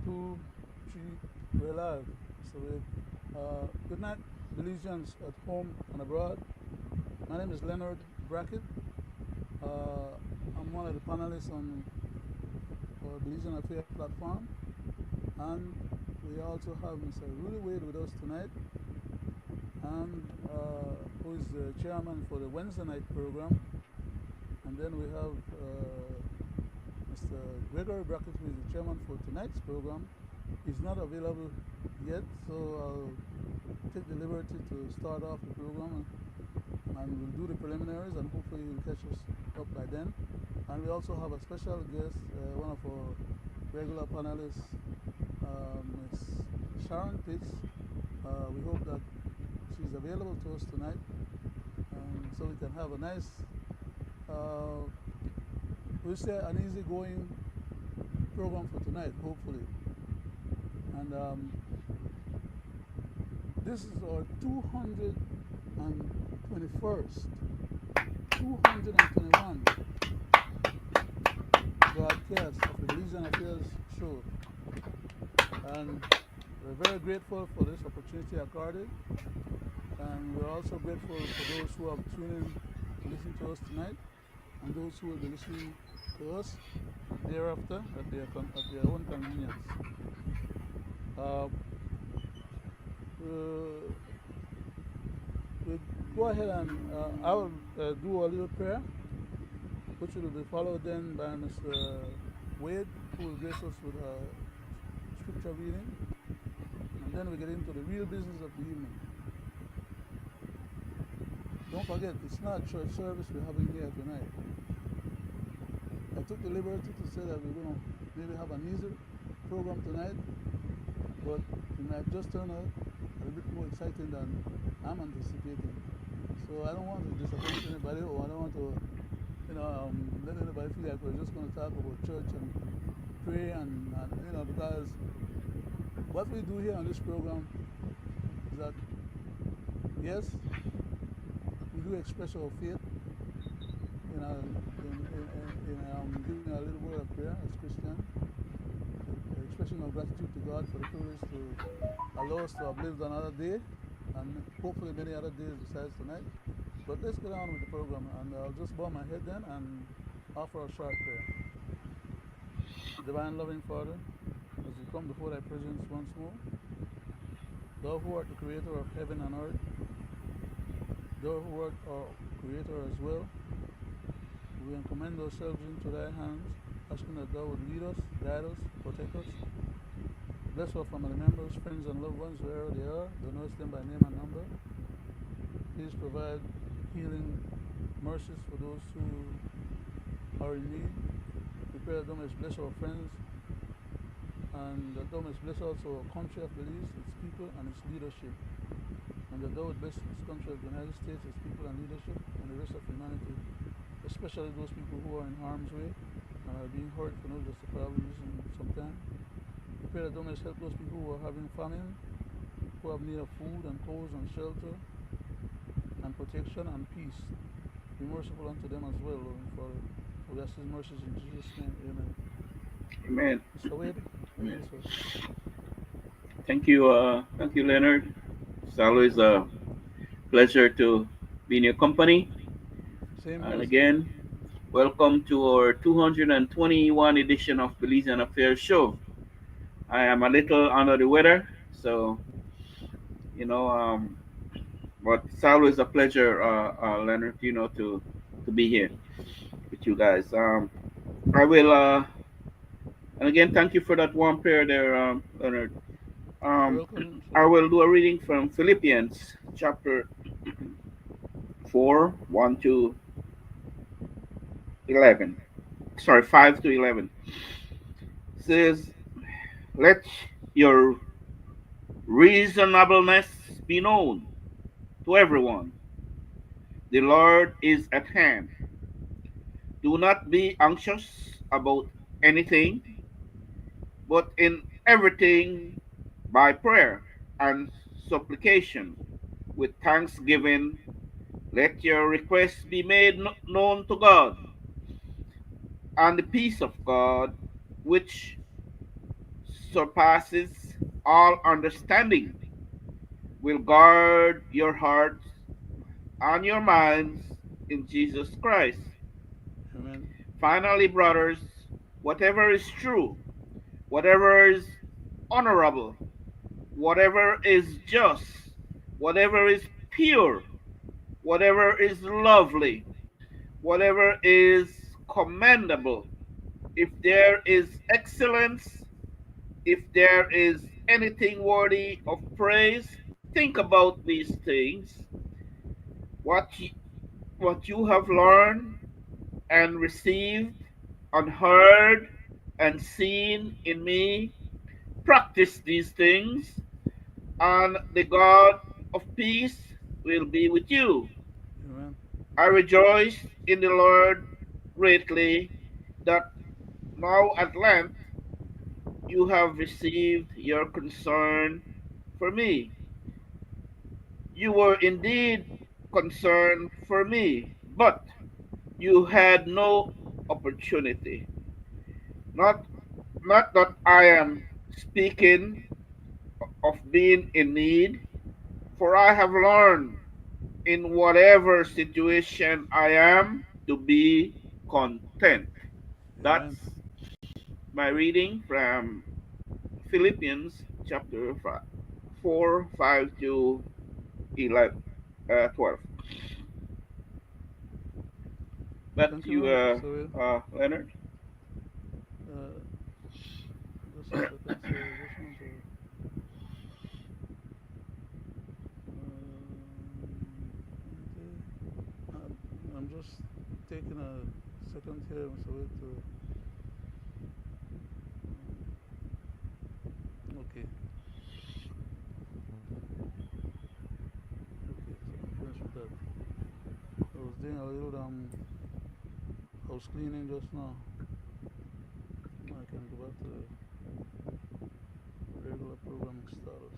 2, 3, we're live. So, good night, Belizeans at home and abroad. My name is Leonard Brackett. Uh, I'm one of the panelists on our Belizean Affairs platform. And we also have Mr. Roody with us tonight, and who is the chairman for the Wednesday night program. And then we have Mr. Gregory Brackett, who is the chairman for tonight's program. He's not available yet, so I'll take the liberty to start off the program, and we'll do the preliminaries, and hopefully he'll catch us up by then. And we also have a special guest, one of our regular panelists, Ms. Sharon. We hope that she's available to us tonight, so we can have a nice, we'll say an easygoing program for tonight, hopefully. And this is our 221st, 221 broadcast of the Belizean Affairs show. And we're very grateful for this opportunity accorded. And we're also grateful for those who have tuned in to listen to us tonight, and those who will be listening to us thereafter at their own convenience. We'll go ahead and I will do a little prayer, which will be followed then by Mr. Wade, who will grace us with a scripture reading, and then we get into the real business of the evening. Don't forget, it's not church service we're having here tonight. I took the liberty to say that we're going to maybe have an easy program tonight, but it might just turn out a bit more exciting than I'm anticipating. So I don't want to disappoint anybody, or I don't want to, let anybody feel like we're just going to talk about church and pray, and because what we do here on this program is that, yes, we do express our faith in giving a little word of prayer as Christians, expressing our gratitude to God for the privilege to allow us to have lived another day, and hopefully many other days besides tonight. But let's get on with the program, and I'll just bow my head then and offer a short prayer. Divine loving Father, as we come before thy presence once more, thou who art the creator of heaven and earth, thou who art our creator as well, we commend ourselves into thy hands, asking that thou would lead us, guide us, protect us. Bless our family members, friends, and loved ones wherever they are. Thou knowest them by name and number. Please provide healing mercies for those who are in need. We pray that thou mayest bless our friends, and that thou mayest bless also our country of Belize, its people, and its leadership. And that thou would bless this country of the United States, its people and leadership, and the rest of humanity, especially those people who are in harm's way and are being hurt for no justifiable reason sometimes. We pray that thou mayest help those people who are having famine, who have need of food and clothes and shelter and protection and peace. Be merciful unto them as well, Lord, for we ask these mercies in Jesus' name. Amen. Amen. Mr. Wade, Amen. sir. Thank you, Leonard. It's always a pleasure to be in your company. Same And here, sir. again, welcome to our 221 edition of Belizean Affairs Show. I am a little under the weather, so you know, but it's always a pleasure, Leonard, to be here with you guys. I will, and again, thank you for that warm prayer there, Leonard. You're Um, welcome, sir. I will do a reading from Philippians chapter 4, 1 to 11. Sorry, 5 to 11. It says, let your reasonableness be known to everyone. The Lord is at hand. Do not be anxious about anything, but in everything by prayer and supplication with thanksgiving, let your requests be made known to God, and the peace of God, which surpasses all understanding will guard your hearts and your minds in Jesus Christ. Amen. Finally, brothers, whatever is true, whatever is honorable, whatever is just, whatever is pure, whatever is lovely, whatever is commendable, if there is excellence, if there is anything worthy of praise, think about these things. What you, what you have learned and received and heard and seen in me, practice these things, and the God of peace will be with you. Amen. I rejoice in the Lord greatly that now at length you have received your concern for me. You were indeed concerned for me, but you had no opportunity. Not, not that I am speaking of being in need, for I have learned in whatever situation I am to be content. Amen. That's my reading from Philippians chapter 4, 5 to 11, 12. But Thank you you, very much, Mr. Will. Leonard, Uh, just a second, sir. I just want to. I'm just taking a second here, Mr. Will, to. Okay. Okay. So I'm finished with that. I was doing a little house cleaning just now. Now I can go back to the regular programming status.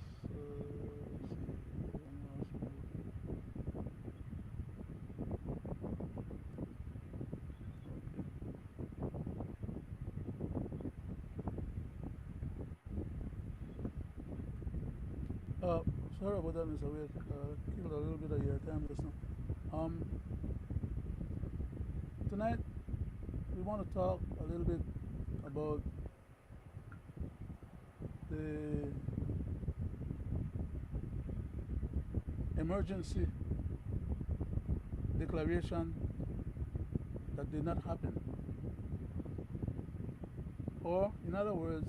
Let's see. Okay. Uh, Sorry about that, Mr. Wade. Killed a little bit of your time just now. Um, Tonight we want to talk a little bit about the emergency declaration that did not happen. Or, in other words,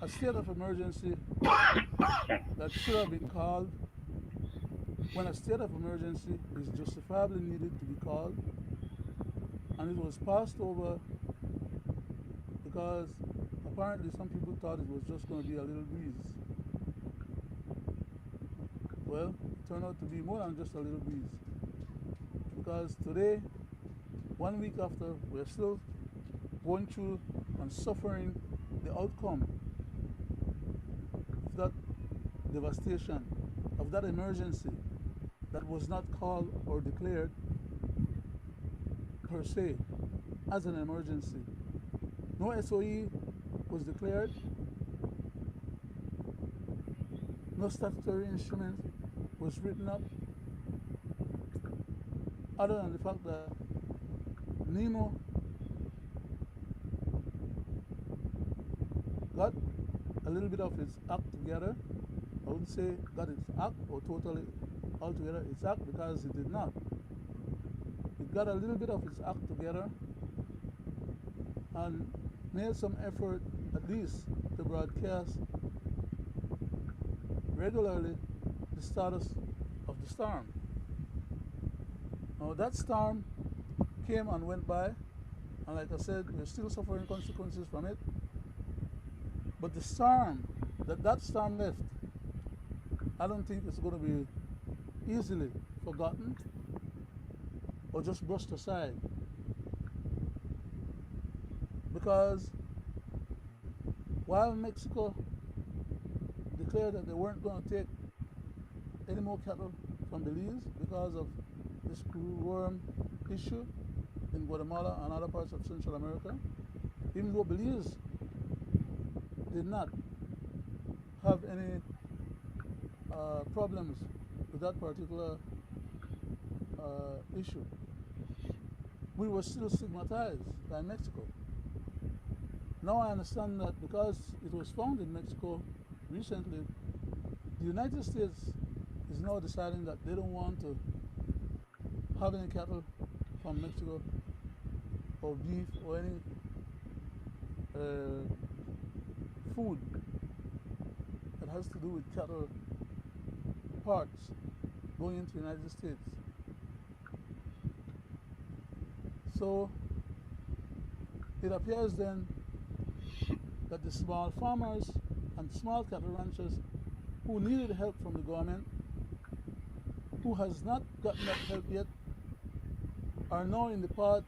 a state of emergency that should have been called when a state of emergency is justifiably needed to be called, and it was passed over because apparently some people thought it was just going to be a little breeze. Well, it turned out to be more than just a little breeze, because today, 1 week after, we're still going through and suffering the outcome of that devastation, of that emergency that was not called or declared per se as an emergency. No SOE was declared, no statutory instrument was written up, other than the fact that NEMO got a little bit of its act together. I wouldn't say got its act or totally altogether its act, because it did not. It got a little bit of its act together and made some effort at least to broadcast regularly the status of the storm. Now that storm came and went by, and like I said, we're still suffering consequences from it. But the storm that storm left, I don't think it's going to be easily forgotten or just brushed aside, because while Mexico declared that they weren't going to take any more cattle from Belize because of this screwworm issue in Guatemala and other parts of Central America, even though Belize did not have any problems with that particular issue, we were still stigmatized by Mexico. Now I understand that because it was found in Mexico recently, the United States is now deciding that they don't want to have any cattle from Mexico or beef or any uh, food that has to do with cattle parts going into the United States. So it appears then that the small farmers and small cattle ranchers who needed help from the government, who has not gotten that help yet, are now in the path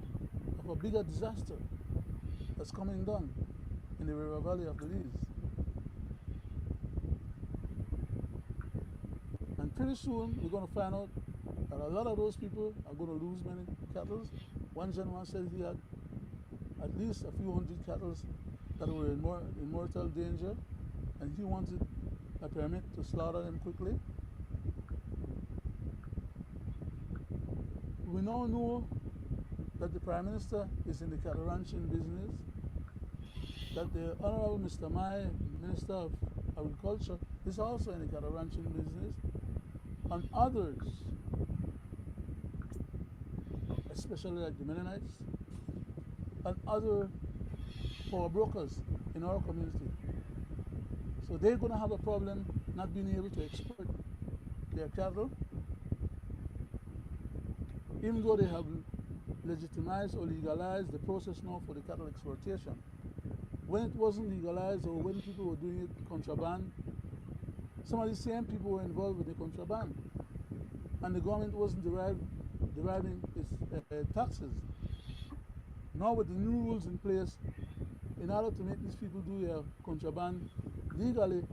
of a bigger disaster that's coming down in the river valley of Belize. And pretty soon we're going to find out that a lot of those people are going to lose many cattle. One gentleman said he had at least a few hundred cattle that were in mortal danger, and he wanted a permit to slaughter them quickly. We now know that the Prime Minister is in the cattle ranching business, that the Honorable Mr. Mai, Minister of Agriculture, is also in the cattle ranching business, and others, especially like the Mennonites, and other power brokers in our community. So they're going to have a problem not being able to export their cattle, even though they have legitimized or legalized the process now for the cattle exportation. When it wasn't legalized or when people were doing it contraband, some of the same people were involved with the contraband, and the government wasn't deriving its taxes. Now with the new rules in place, in order to make these people do their contraband legally,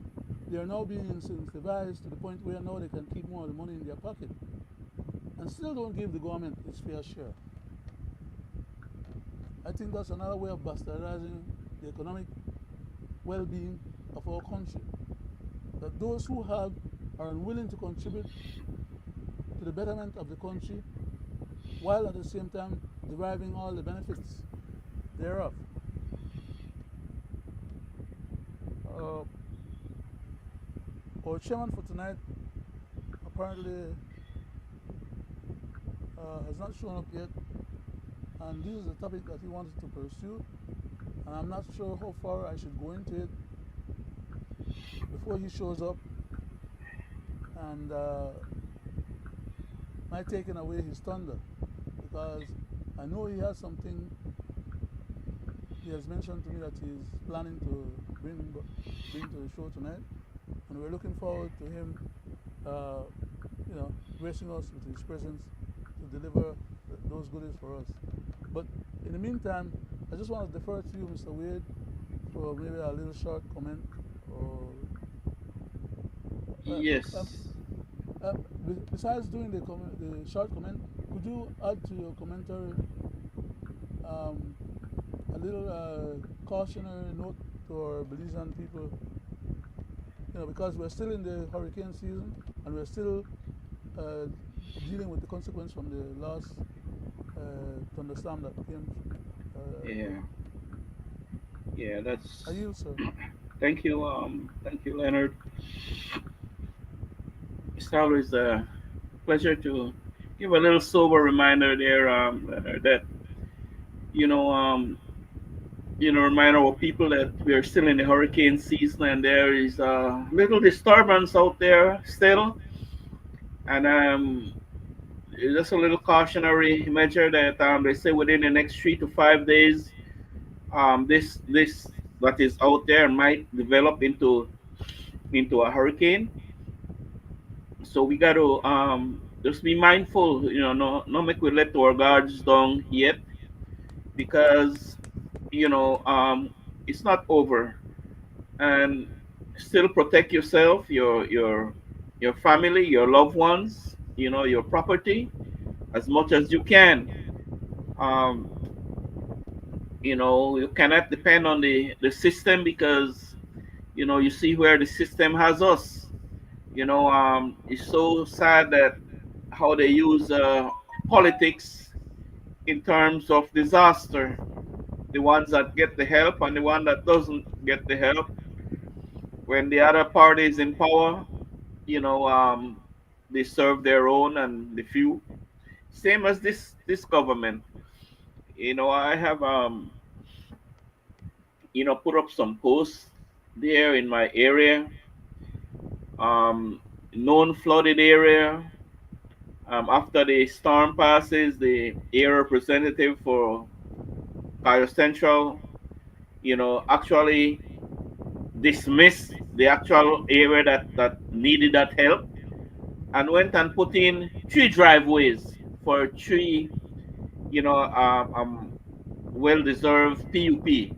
they are now being incentivized to the point where now they can keep more of the money in their pocket and still don't give the government its fair share. I think that's another way of bastardizing the economic well-being of our country. That those who have are unwilling to contribute to the betterment of the country, while at the same time deriving all the benefits thereof. Uh, our chairman for tonight apparently has not shown up yet, and this is the topic that he wanted to pursue, and I'm not sure how far I should go into it before he shows up and might taking away his thunder, because I know he has something he has mentioned to me that he's planning to bring to the show tonight, and we're looking forward to him, gracing us with his presence to deliver those goodies for us. But in the meantime, I just want to defer to you, Mr. Wade, for maybe a little short comment. Or Yes. uh, besides doing the short comment, could you add to your commentary um, a little cautionary note to our Belizean people? Because we're still in the hurricane season and we're still uh, dealing with the consequence from the last thunderstorm that came. Yeah. Yeah. I That's. yield, sir. Thank you. Thank you, Leonard. It's always a pleasure to give a little sober reminder there, Leonard, that you know, um, remind our people that we are still in the hurricane season and there is a little disturbance out there still, and just a little cautionary measure that they say within the next 3 to 5 days, this that is out there might develop into a hurricane. So we got to just be mindful, no make we let our guards down yet, because you know um, it's not over, and still protect yourself, your family, your loved ones, your property as much as you can. Um, you cannot depend on the system, because You see where the system has us. It's so sad that how they use politics in terms of disaster. The ones that get the help and the one that doesn't get the help. When the other party is in power, you know, um, they serve their own and the few. Same as this government. I have put up some posts there in my area, um, known flooded area. After the storm passes, the area representative for Cairo Central, actually dismissed the actual area that needed that help and went and put in three driveways for three, you know, well-deserved PUP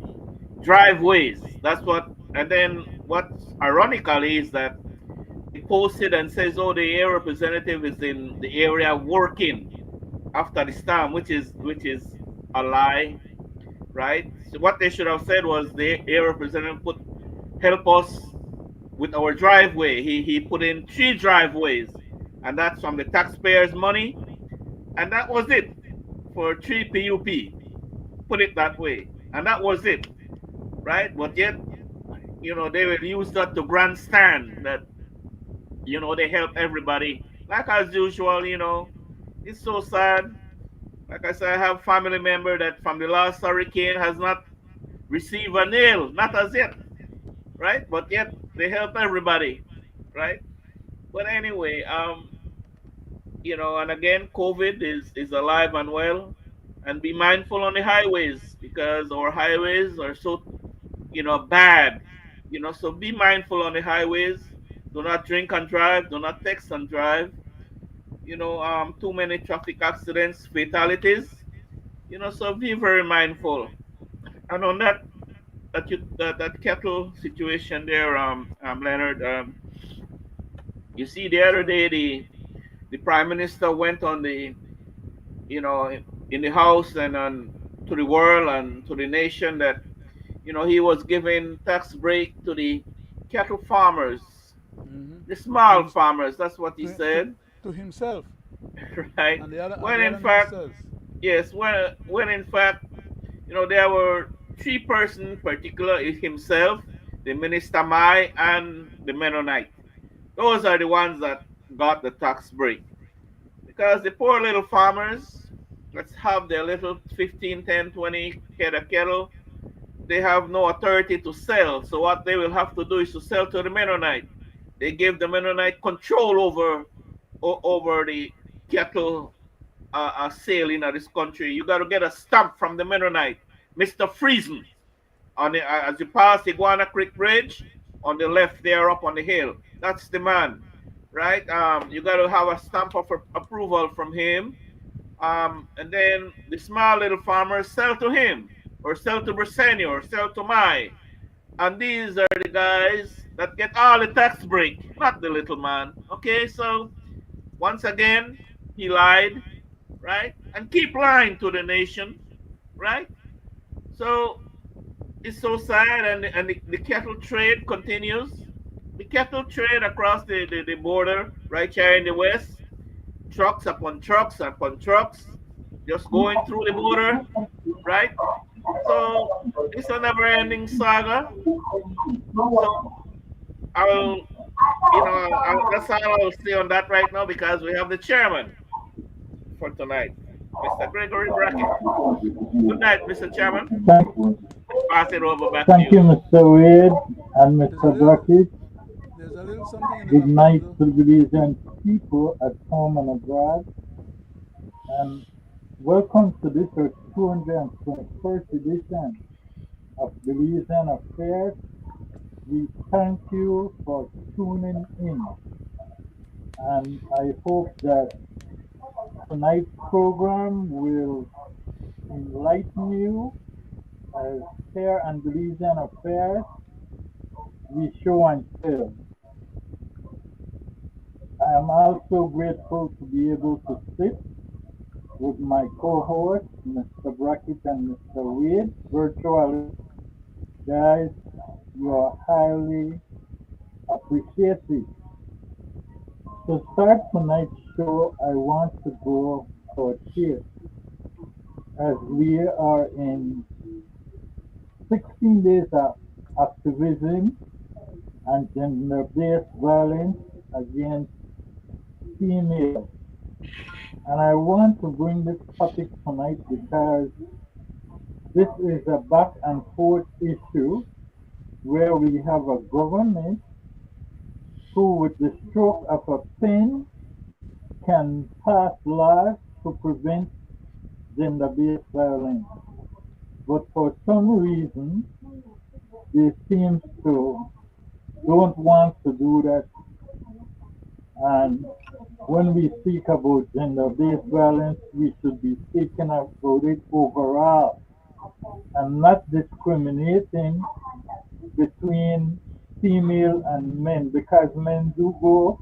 driveways. That's what. And then what's ironical is that they posted and says, "Oh, the area representative is in the area working after the storm," which is a lie, right? So what they should have said was the area representative put help us with our driveway. He put in three driveways, and that's from the taxpayers' money, and that was it for three PUP. Put it that way, and that was it, right? But yet, they will use that to grandstand that they help everybody. Like as usual, it's so sad. Like I said, I have family member that from the last hurricane has not received a nail, not as yet, right? But yet they help everybody, right? But anyway, and again, COVID is alive and well, and be mindful on the highways because our highways are so bad. So be mindful on the highways. Do not drink and drive. Do not text and drive. Too many traffic accidents, fatalities. So be very mindful. And on that kettle situation there, Leonard, you see the other Sir. day the prime minister went on the you know in the house and on to the world and to the nation that he was giving tax break to the cattle farmers, Mm-hmm. the To, small him, farmers. That's what he to, to, said, to himself right? and When the in other fact, ministers. yes, when in fact, there were three persons, particular is himself, the minister Mai, and the Mennonite. Those are the ones that got the tax break because the poor little farmers, let's have their little 15, 10, 20 head of cattle. They have no authority to sell. So what they will have to do is to sell to the Mennonite. They give the Mennonite control over the cattle sale in this country. You got to get a stamp from the Mennonite, Mr. Friesen, on as you pass the Iguana Creek Bridge on the left there up on the hill. That's the man, right? You got to have a stamp of approval from him, and then the small little farmers sell to him, or sell to Briseni, or sell to Mai. And these are the guys that get all the tax break, not the little man. Okay, so once again, he lied, right? And keep lying to the nation, right? So it's so sad, and the cattle trade continues. The cattle trade across the border, right here in the west, trucks upon trucks, just going through the border, right? So it's a never-ending saga. So I'll, that's all I'll say on that right now because we have the chairman for tonight, Mr. Gregory Brackett. Good night, Mr. Chairman. Thank, Pass it over back to thank you. you, Mr. Wade and There's a Mr. little Brackett. there's a little something in the Good background night though. to the Belizean people at home and abroad, and welcome to this our 221st edition of Belizean Affairs. We thank you for tuning in, and I hope that tonight's program will enlighten you as here on Belizean Affairs we show and tell. I am also grateful to be able to sit with my co-hosts, Mr. Brackett and Mr. Wade, virtually. Guys, you are highly appreciated. To start tonight's show, I want to go to a cheer as we are in 16 days of activism and gender-based violence against females. And I want to bring this topic tonight because this is a back and forth issue where we have a government who, with the stroke of a pen, can pass laws to prevent gender-based violence. But for some reason, they seem to don't want to do that. And when we speak about gender-based violence, we should be speaking about it overall and not discriminating between female and men because men do go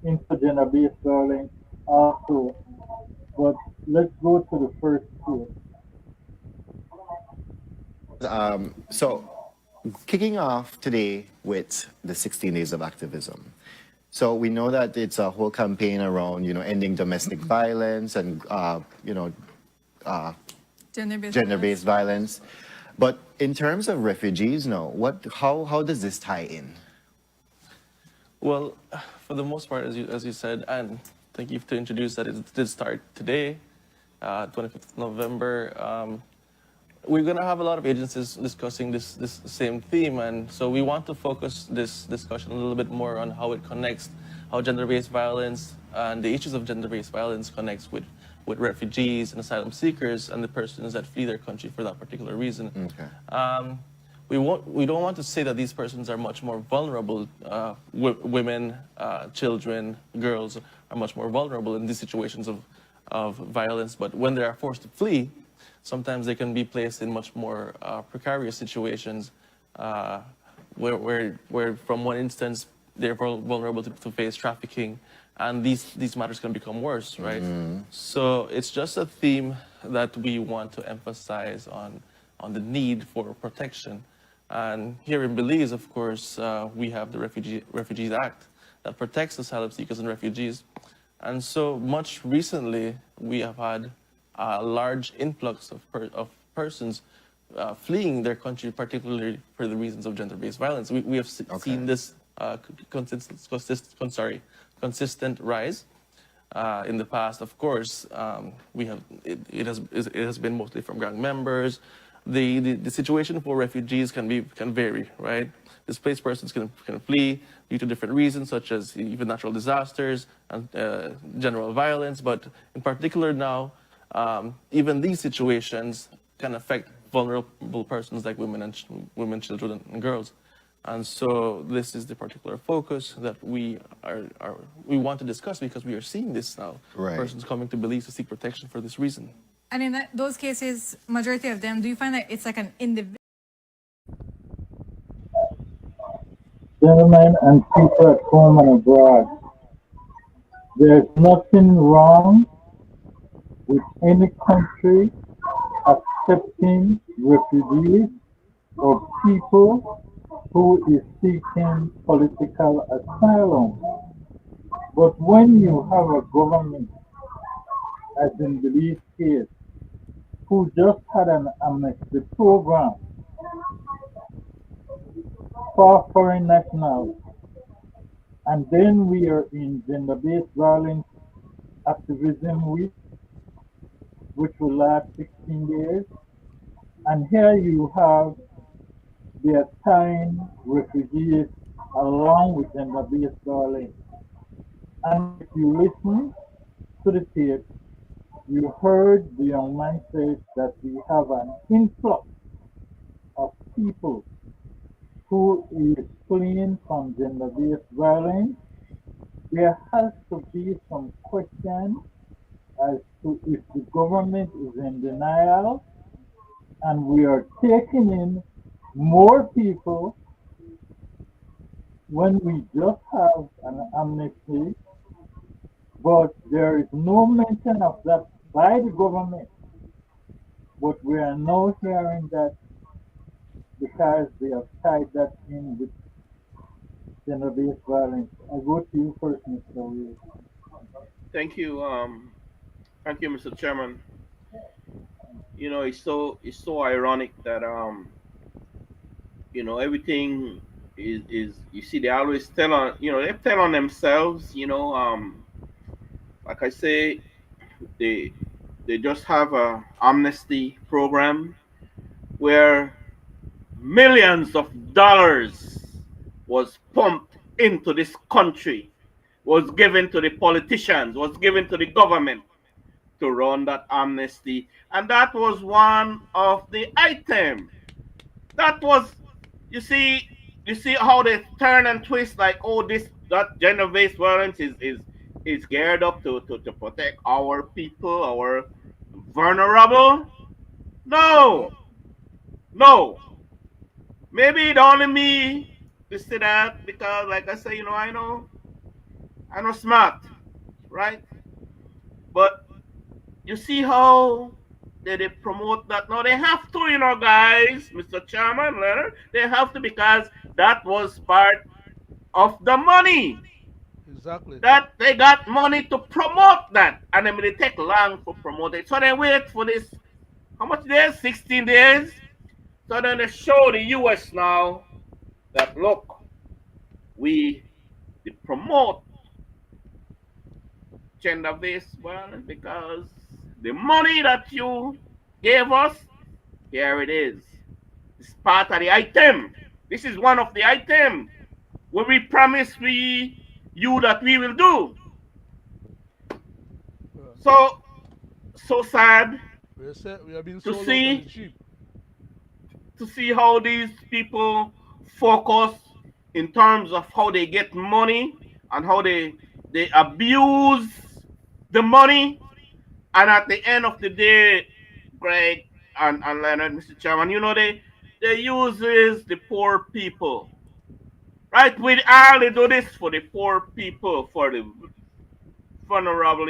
into gender-based violence also. But let's go to the first two. So, kicking off today with the 16 days of activism. So we know that it's a whole campaign around, ending domestic violence and, gender-based violence. But in terms of refugees, no, how does this tie in? Well, for the most part, as you said, and thank you to introduce that it did start today, 25th November. We're going to have a lot of agencies discussing this same theme, and so we want to focus this discussion a little bit more on how it connects, how gender-based violence and the issues of gender-based violence connects with refugees and asylum seekers and the persons that flee their country for that particular reason. Okay. We don't want to say that these persons are much more vulnerable. Women, children, girls are much more vulnerable in these situations of violence, but when they are forced to flee, sometimes they can be placed in much more precarious situations where from one instance, they're vulnerable to face trafficking, and these matters can become worse, right? Mm-hmm. So it's just a theme that we want to emphasize on the need for protection. And here in Belize, of course, we have the Refugees Act that protects asylum seekers and refugees. And so much recently, we have had a large influx of persons fleeing their country, particularly for the reasons of gender-based violence. We have seen this consistent rise in the past. Of course, it has been mostly from gang members. The situation for refugees can vary, right? Displaced persons can flee due to different reasons, such as even natural disasters and general violence. But in particular now, even these situations can affect vulnerable persons like women, children, and girls. And so this is the particular focus that we want to discuss because we are seeing this now. Right. Persons coming to Belize to seek protection for this reason. And in those cases, majority of them, do you find that it's like an individual? Gentlemen and people at home and abroad, there's nothing wrong with any country accepting refugees or people who is seeking political asylum. But when you have a government, as in Belize case, who just had an amnesty program for foreign nationals, and then we are in gender-based violence activism week, which will last 16 days, and here you have the assigned refugees along with gender-based violence. And if you listen to the tape, you heard the young man say that we have an influx of people who is fleeing from gender-based violence. There has to be some question as to if the government is in denial and we are taking in more people when we just have an amnesty, but there is no mention of that by the government. But we are now hearing that because they have tied that in with gender-based violence. I go to you first, Mr. Weir. Thank you. Thank you, Mr. Chairman. You know, it's so ironic that everything is you see they always tell on they tell on themselves. Like I say, they they just have a amnesty program where millions of dollars was pumped into this country, was given to the politicians, was given to the government to run that amnesty, and that was one of the items. That was, you see, you see how they turn and twist like, oh, this that gender-based violence is geared up to protect our people, our vulnerable. Nope. No, no. Maybe it only me to say that because, like I say, I know smart, right? But you see how they promote that? No, they have to, guys, Mr. Chairman, Leonard, they have to because that was part of the money. Exactly. That they got money to promote that, and then they take long for promote it. So they wait for this. How much days? 16 days. So then they show the U.S. now that look, we promote gender-based violence because the money that you gave us, here it is. It's part of the item. This is one of the item where we promise you that we will do. Uh, So so sad we are being to sold out on the see cheap. how these people focus in terms of how they get money and how they abuse the money. And at the end of the day, Greg and Leonard, Mr. Chairman, they uses the poor people. Right? We all they do this for the poor people, for the vulnerable.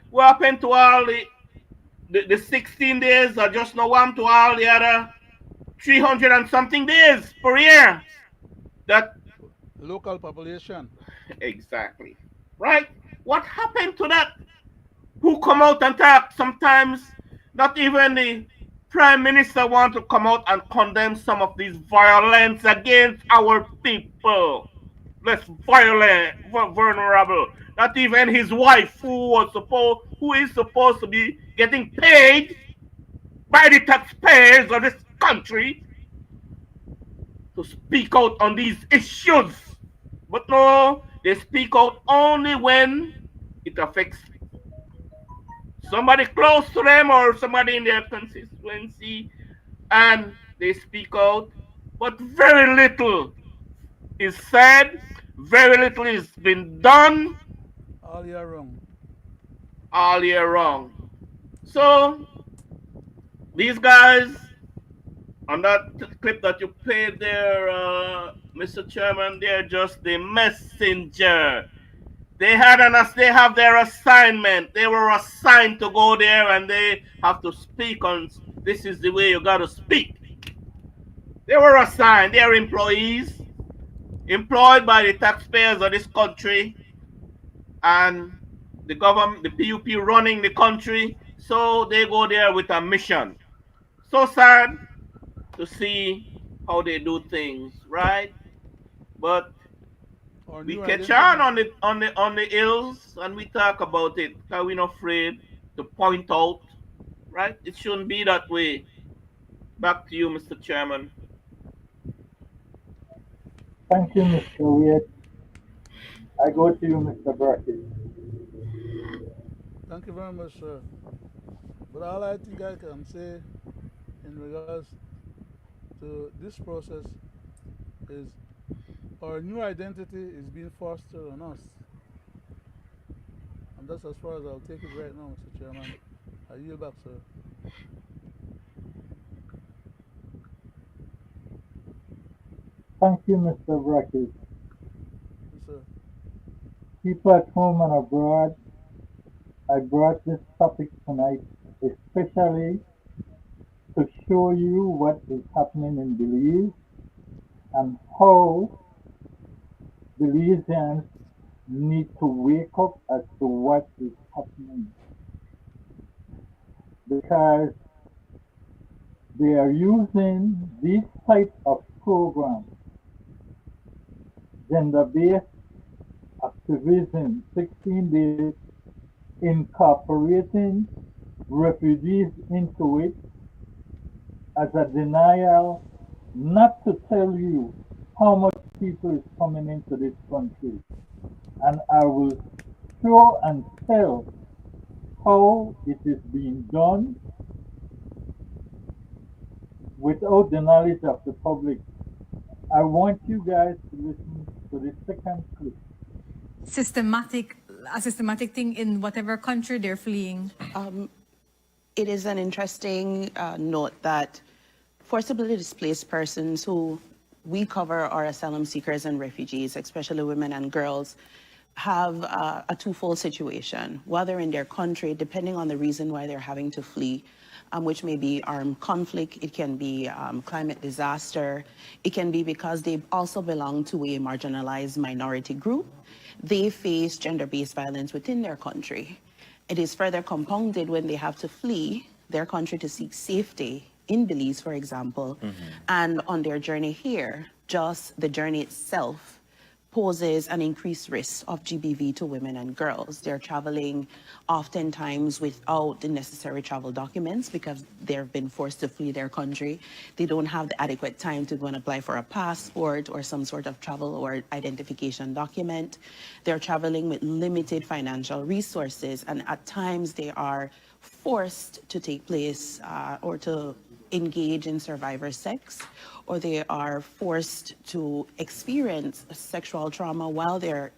What happened to all the 16 days or just no one to all the other 300 and something days per year? That Local population. exactly. Right? What happened to that? Who come out and talk? Sometimes not even the prime minister want to come out and condemn some of these violence against our people. Less violent, vulnerable. Not even his wife, who is supposed to be getting paid by the taxpayers of this country to speak out on these issues. But no, they speak out only when it affects somebody close to them or somebody in their constituency, and they speak out. But very little is said, very little is been done All year round. all year long. So these guys on that clip that you played there, Mr. Chairman, they're just the messenger. They have their assignment. They were assigned to go there and they have to speak on this is the way you gotta speak. They were assigned, they're employees, employed by the taxpayers of this country and the government, the PUP running the country. So they go there with a mission. So sad to see how they do things, right? But Our we new catch on identity. on the hills and we talk about it because we're not afraid to point out, right? It shouldn't be that way. Back to you, Mr. Chairman. Thank you, Mr. Weir. I go to you, Mr. Brackett. Thank you very much, sir. But all I think I can say in regards to this process is our new identity is being fostered on us. And that's as far as I'll take it right now, Mr. Chairman. I yield back, sir. Thank you, Mr. Brackett. Yes, sir. People at home and abroad, I brought this topic tonight, especially to show you what is happening in Belize and how Belizeans need to wake up as to what is happening, because they are using these types of programs, gender-based activism, 16 days, incorporating refugees into it as a denial, not to tell you how much people is coming into this country. And I will show and tell how it is being done without the knowledge of the public. I want you guys to listen to the second clip. A systematic thing in whatever country they're fleeing. It is an interesting note that forcibly displaced persons who we cover are asylum seekers and refugees, especially women and girls, have a twofold situation. While they're in their country, depending on the reason why they're having to flee, which may be armed conflict, it can be climate disaster, it can be because they also belong to a marginalized minority group. They face gender-based violence within their country. It is further compounded when they have to flee their country to seek safety in Belize, for example, and on their journey here, just the journey itself poses an increased risk of GBV to women and girls. They're traveling oftentimes without the necessary travel documents because they've been forced to flee their country. They don't have the adequate time to go and apply for a passport or some sort of travel or identification document. They're traveling with limited financial resources, and at times they are forced to take place or to engage in survivor sex, or they are forced to experience sexual trauma while they're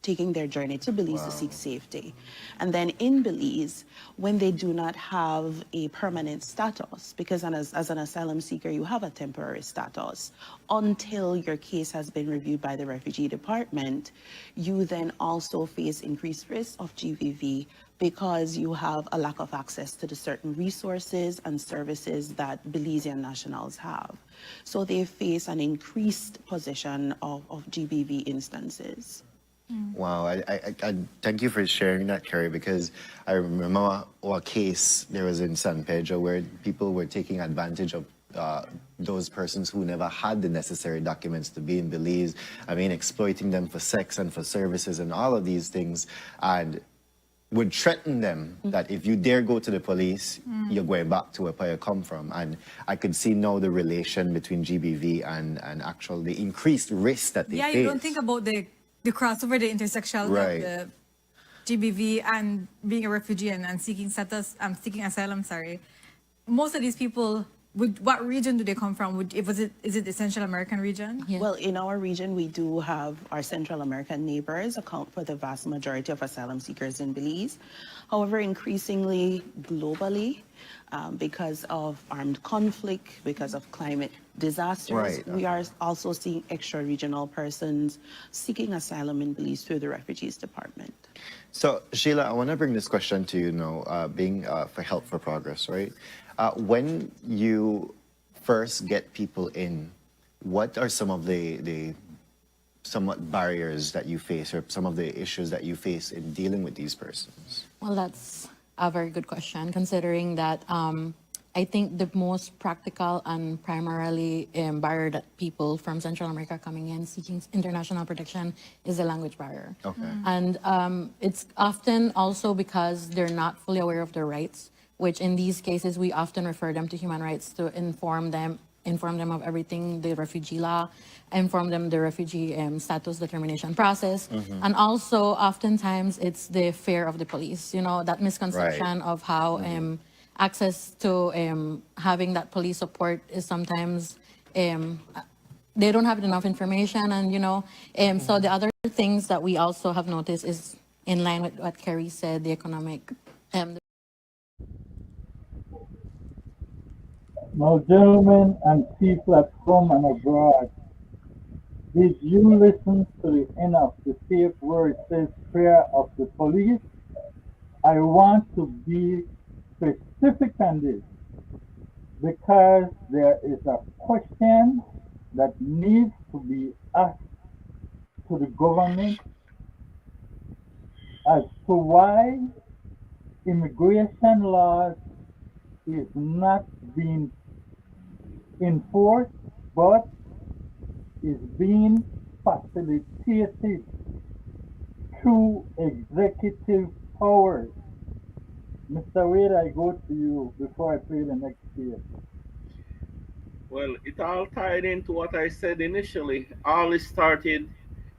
taking their journey to Belize to seek safety. And then in Belize, when they do not have a permanent status, because as an asylum seeker, you have a temporary status, until your case has been reviewed by the refugee department, you then also face increased risk of GVV because you have a lack of access to the certain resources and services that Belizean nationals have. So they face an increased position of GBV instances. Wow, I thank you for sharing that, Carrie, because I remember a case there was in San Pedro where people were taking advantage of those persons who never had the necessary documents to be in Belize. I mean, exploiting them for sex and for services and all of these things, and would threaten them that if you dare go to the police, you're going back to where you come from. And I could see now the relation between GBV and actual the increased risk that they face. Yeah, you don't think about the crossover, the intersectionality of the GBV and being a refugee and seeking status, seeking asylum, sorry. Most of these people, what region do they come from? Is it the Central American region? Yeah. Well, in our region, we do have our Central American neighbors account for the vast majority of asylum seekers in Belize. However, increasingly globally, because of armed conflict, because of climate disasters, we are also seeing extra-regional persons seeking asylum in Belize through the Refugees Department. So, Sheila, I want to bring this question to you now, being for Help for Progress, right? When you first get people in, what are some of the somewhat barriers that you face, or some of the issues that you face in dealing with these persons? Well, that's a very good question, considering that I think the most practical and primarily barrier that people from Central America coming in seeking international protection is the language barrier. Okay. And it's often also because they're not fully aware of their rights, which in these cases, we often refer them to human rights to inform them of everything, the refugee law, inform them the refugee status determination process. And also, oftentimes, it's the fear of the police, that misconception of how access to having that police support is sometimes, they don't have enough information. And, so the other things that we also have noticed is in line with what Carrie said, the economic. Now, gentlemen and people at home and abroad, did you listen to the end of the tape where it says fear of the police? I want to be specific on this. because there is a question that needs to be asked to the government as to why immigration laws is not being enforced but is being facilitated through executive powers. Mr. Wade, I go to you before I play the next case. Well, it all tied into what I said initially. All this started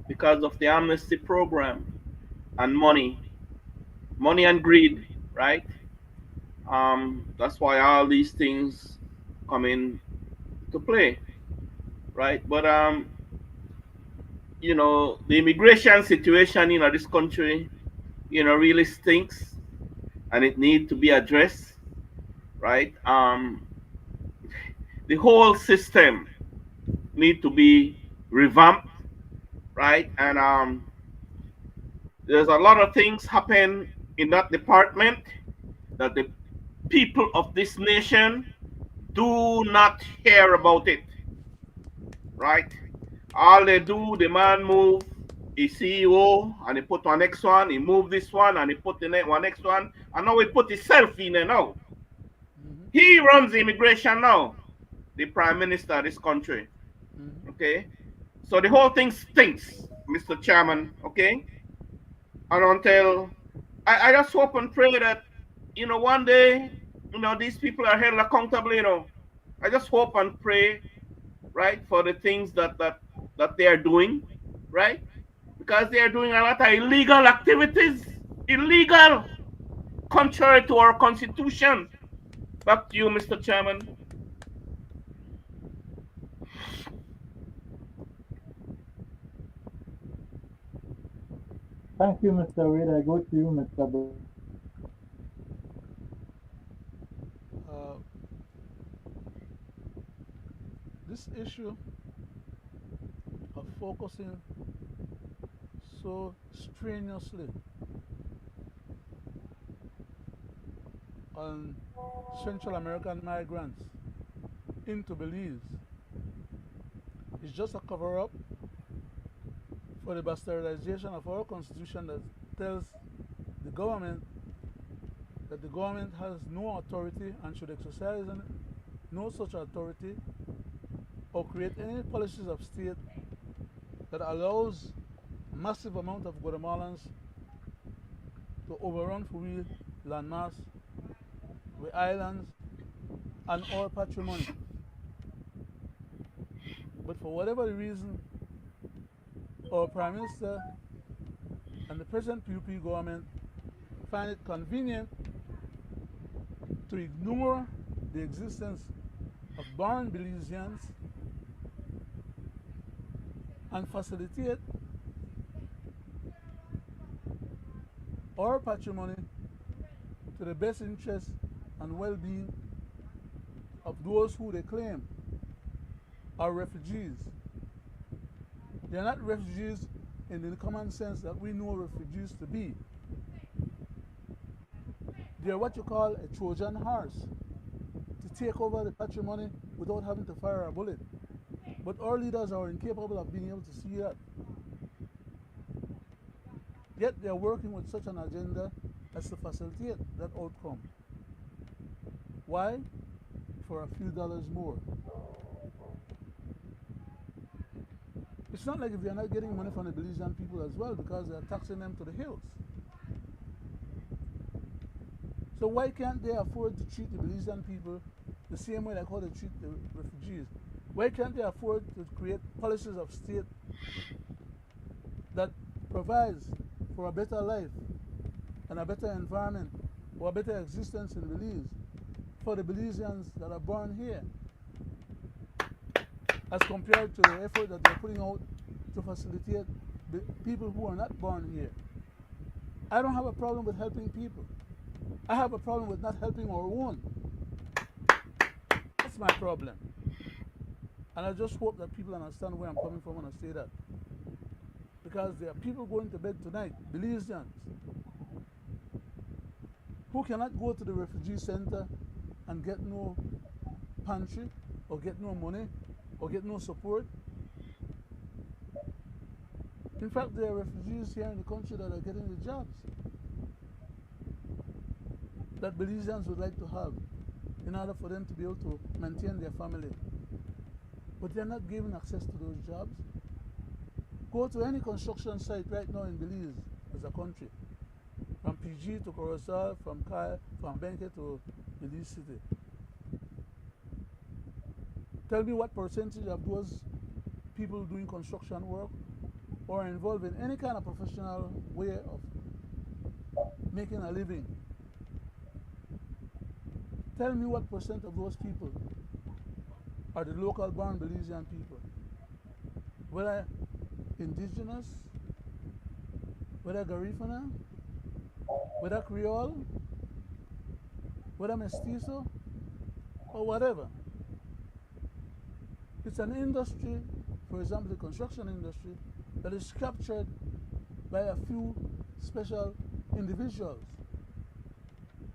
because of the amnesty program and money and greed, right? That's why all these things come in to play, right? But the immigration situation in this country, really stinks, and it need to be addressed, right? The whole system need to be revamped, right? And there's a lot of things happen in that department that the people of this nation do not hear about it, right? All they do, the man move his CEO and he put one next one, he move this one and he put the one next one, and now he put himself in there now. Mm-hmm. He runs the immigration now, the prime minister of this country. Mm-hmm. Okay? So the whole thing stinks, Mr. Chairman, okay? And until I just hope and pray that, one day, these people are held accountable. I just hope and pray, right, for the things that they are doing, right? Because they are doing a lot of illegal activities. Illegal, contrary to our constitution. Back to you, Mr. Chairman. Thank you, Mr. Wade. I go to you, Mr. Uh, this issue of focusing so strenuously on Central American migrants into Belize is just a cover up for the bastardization of our constitution that tells the government that the government has no authority and should exercise no such authority or create any policies of state that allows massive amount of Guatemalans to overrun for real landmass, the islands, and all patrimony. But for whatever reason, our Prime Minister and the present PUP government find it convenient to ignore the existence of born Belizeans and facilitate our patrimony to the best interest and well-being of those who they claim are refugees. They're not refugees in the common sense that we know refugees to be. They're what you call a Trojan horse to take over the patrimony without having to fire a bullet. But our leaders are incapable of being able to see that. Yet they're working with such an agenda as to facilitate that outcome. Why? For a few dollars more. It's not like if they're not getting money from the Belizean people as well, because they're taxing them to the hills. So why can't they afford to treat the Belizean people the same way like how they treat the refugees? Why can't they afford to create policies of state that provides for a better life and a better environment or a better existence in Belize for the Belizeans that are born here, as compared to the effort that they're putting out to facilitate the people who are not born here? I don't have a problem with helping people. I have a problem with not helping our own. That's my problem. And I just hope that people understand where I'm coming from when I say that. Because there are people going to bed tonight, Belizeans, who cannot go to the refugee center and get no pantry, or get no money, or get no support. In fact, there are refugees here in the country that are getting the jobs that Belizeans would like to have in order for them to be able to maintain their family. But they're not given access to those jobs. Go to any construction site right now in Belize as a country, from PG to Corozal, from Benke to Belize City. Tell me what percentage of those people doing construction work or involved in any kind of professional way of making a living. Tell me what percent of those people are the local born Belizean people. Whether indigenous, whether Garifuna, whether Creole, whether Mestizo, or whatever. It's an industry, for example, the construction industry, that is captured by a few special individuals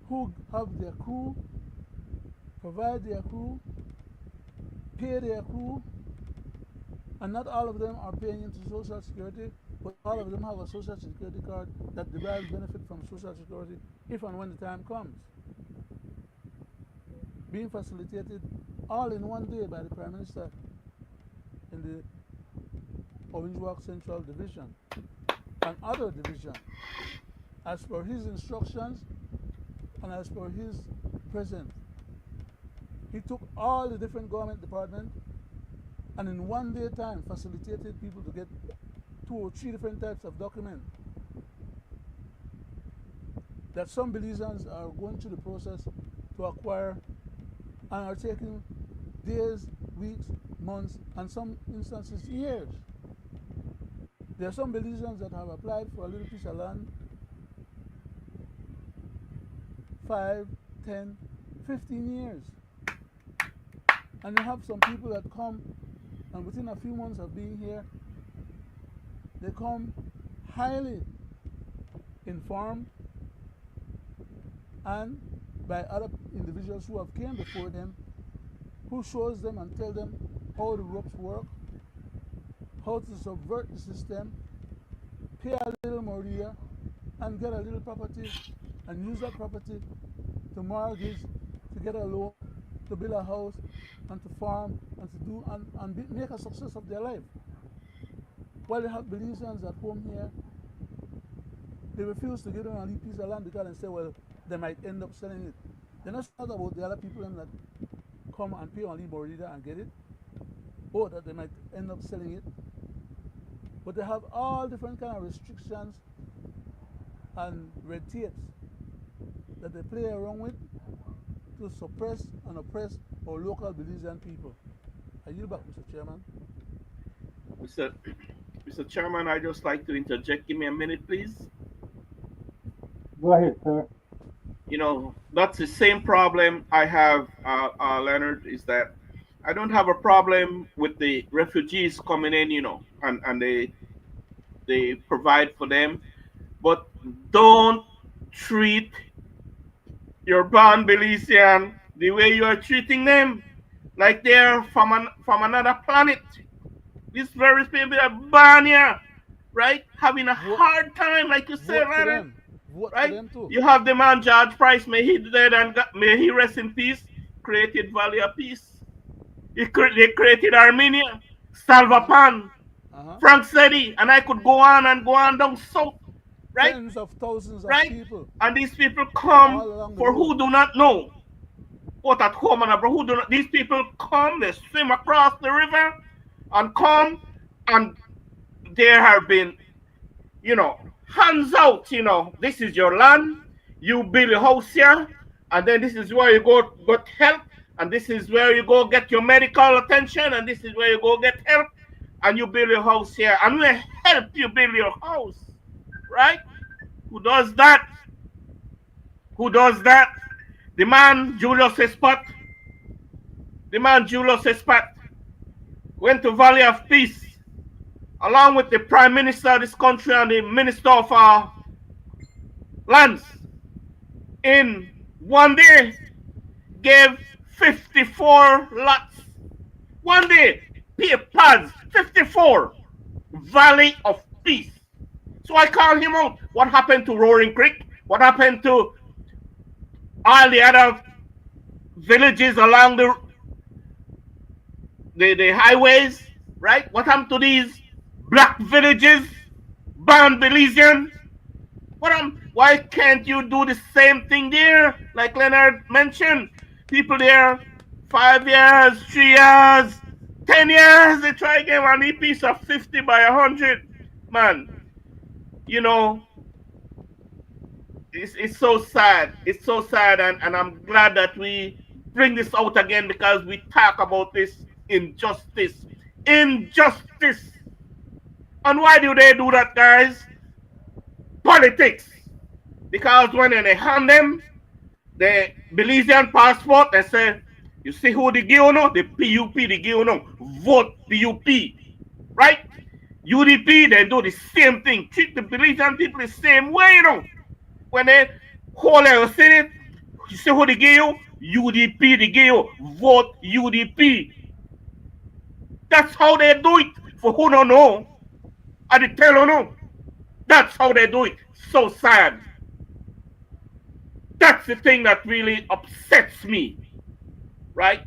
who have their crew, provide their crew, pay their crew, and not all of them are paying into Social Security, but all of them have a Social Security card that derives benefit from Social Security if and when the time comes. Being facilitated all in one day by the Prime Minister in the Orange Walk Central Division and other divisions, as per his instructions and as per his presence. He took all the different government departments and in one day time facilitated people to get 2 or 3 different types of documents that some Belizeans are going through the process to acquire and are taking days, weeks, months, and some instances years. There are some Belizeans that have applied for a little piece of land 5, 10, 15 years. And you have some people that come and within a few months of being here, they come highly informed and by other individuals who have came before them, who shows them and tell them how the ropes work, how to subvert the system, pay a little mortgage, and get a little property, and use that property to mortgage, to get a loan, to build a house, and to farm, and to do, make a success of their life. While you have Belizeans at home here, they refuse to give them a little piece of land because they say, well, they might end up selling it. They're not sad about the other people that come and pay only mortgage and get it, or that they might end up selling it. But they have all different kind of restrictions and red tapes that they play around with to suppress and oppress our local Belizean people. I yield back, Mr. Chairman. Mr. Chairman, I'd just like to interject. Give me a minute, please. Go ahead, sir. You know, that's the same problem I have, Leonard, is that I don't have a problem with the refugees coming in, you know, and they provide for them, but don't treat your born Belizean the way you are treating them, like they're from another planet. These very people are born here, right? Having a hard time, like you said, Leonard. Vote right? for them too. You have the man George Price, may he dead and may he rest in peace, created Valley of Peace. They created Armenia, Salvapan, Frank Sedi, and I could go on and go on down south, right? Tens of thousands of people. And these people come for who do not know. What at home and abroad, who do not, these people come, they swim across the river and come, and there have been, you know, hands out, you know, this is your land, you build a house here, and then this is where you go get help, and this is where you go get your medical attention, and this is where you go get help, and you build a house here, and we help you build your house, right? Who does that? Who does that? The man Julius Espat, went to Valley of Peace along with the Prime Minister of this country and the Minister of Lands. In one day, gave 54 lots. One day, papers, 54. Valley of Peace. So I called him out. What happened to Roaring Creek? What happened to all the other villages along the highways? Right? What happened to these black villages? Belizean? Why can't you do the same thing there? Like Leonard mentioned, people there, 5 years, 3 years, 10 years, they try again on a piece of 50 by 100. Man, you know, it's so sad. It's so sad, and I'm glad that we bring this out again because we talk about this injustice. Injustice. And why do they do that, guys? Politics. Because when they hand them the Belizean passport, they say, you see who they give no? The PUP they give no. Vote PUP. Right? UDP, they do the same thing. Treat the Belizean people the same way, you know. When they hold their Senate, you see who they give you? UDP they give you. Vote UDP. That's how they do it. For who don't know, I tell you no. That's how they do it. So sad. That's the thing that really upsets me. Right?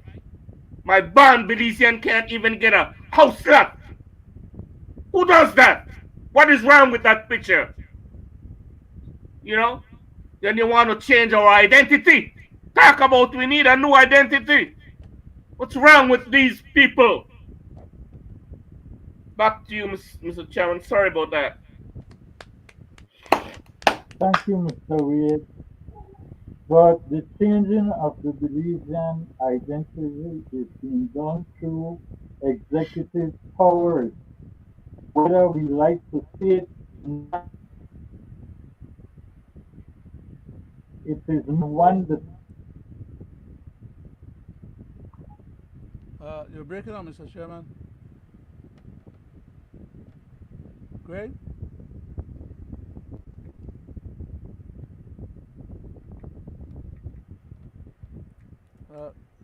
My born Belizean can't even get a house lot. Who does that? What is wrong with that picture? You know? Then you want to change our identity. Talk about we need a new identity. What's wrong with these people? Back to you, Mr. Chairman. Sorry about that. Thank you, Mr. Wade. But the changing of the Belizean identity is being done through executive powers. Whether we like to see it or not, it is one that you're breaking up, Mr. Chairman. Greg?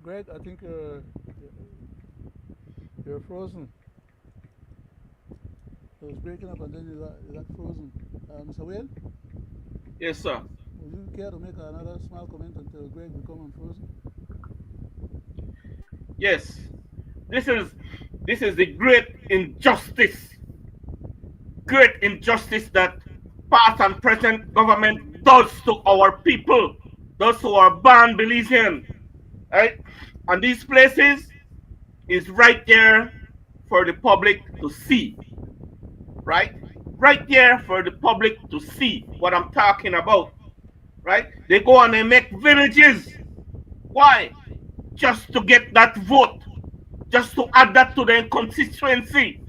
Greg, I think you're frozen. It was breaking up and then you got frozen. Mr. Wade? Yes, sir. Would you care to make another small comment until Greg becomes unfrozen? Yes. This is the great injustice. Great injustice that past and present government does to our people, those who are born Belizean. Right? And these places is right there for the public to see. Right? Right there for the public to see what I'm talking about. Right? They go and they make villages. Why? Just to get that vote. Just to add that to their constituency.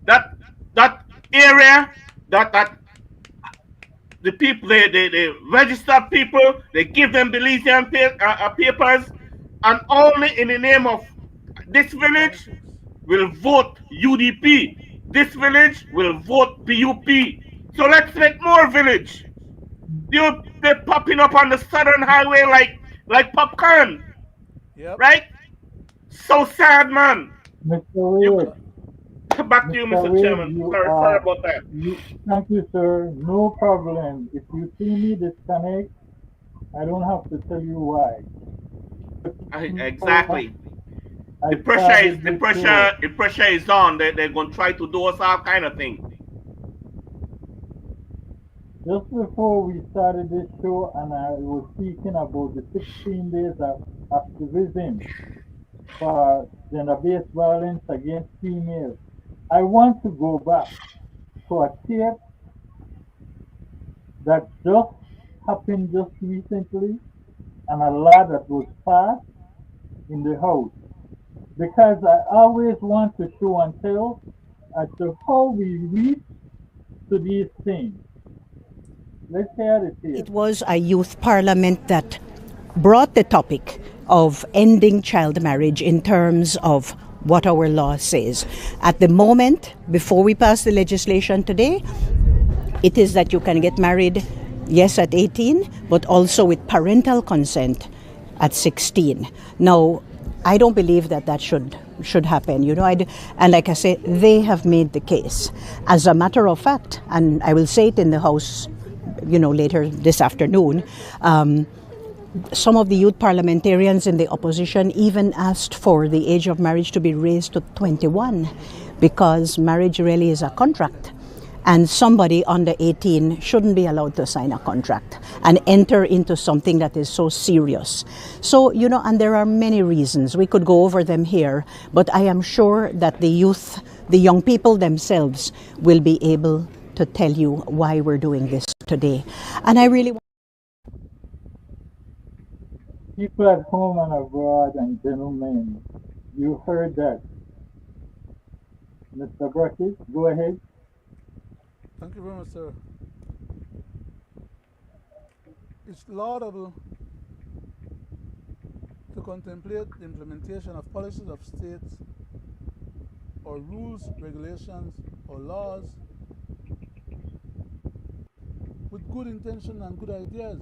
That area, that the people, they register people, they give them Belizean papers, and only in the name of this village will vote UDP. This village will vote PUP. So let's make more village. They're popping up on the southern highway like popcorn. Yep. Right? So sad, man. Mr. Wade. Back to you, Mr. Chairman. Sorry about that. Thank you, sir. No problem. If you see me disconnect, I don't have to tell you why. Exactly. The pressure is on. They're going to try to do us all kind of thing. Just before we started this show, and I was speaking about the 16 days of activism for gender-based violence against females. I want to go back to a tape that just happened just recently and a law that was passed in the House. Because I always want to show and tell as to how we reach to these things. Let's hear it here. It was a youth parliament that brought the topic of ending child marriage in terms of what our law says. At the moment, before we pass the legislation today, it is that you can get married, yes, at 18, but also with parental consent at 16. Now, I don't believe that should happen. And like I say, they have made the case. As a matter of fact, and I will say it in the House, later this afternoon. Some of the youth parliamentarians in the opposition even asked for the age of marriage to be raised to 21, because marriage really is a contract. And somebody under 18 shouldn't be allowed to sign a contract and enter into something that is so serious. So, and there are many reasons. We could go over them here, but I am sure that the youth, the young people themselves, will be able to tell you why we're doing this today. And I really want people at home and abroad and gentlemen, you heard that. Mr. Brackett, go ahead. Thank you very much, sir. It's laudable to contemplate the implementation of policies of states or rules, regulations, or laws with good intention and good ideas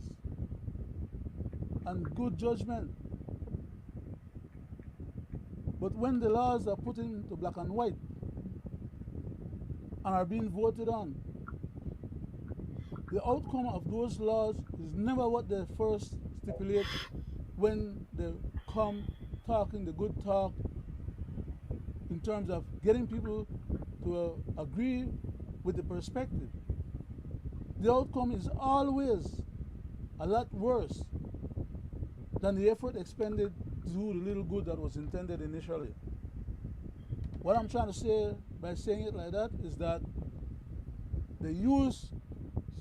and good judgment. But when the laws are put into black and white and are being voted on, the outcome of those laws is never what they first stipulate when they come talking the good talk in terms of getting people to agree with the perspective. The outcome is always a lot worse than the effort expended to do the little good that was intended initially. What I'm trying to say by saying it like that is that they use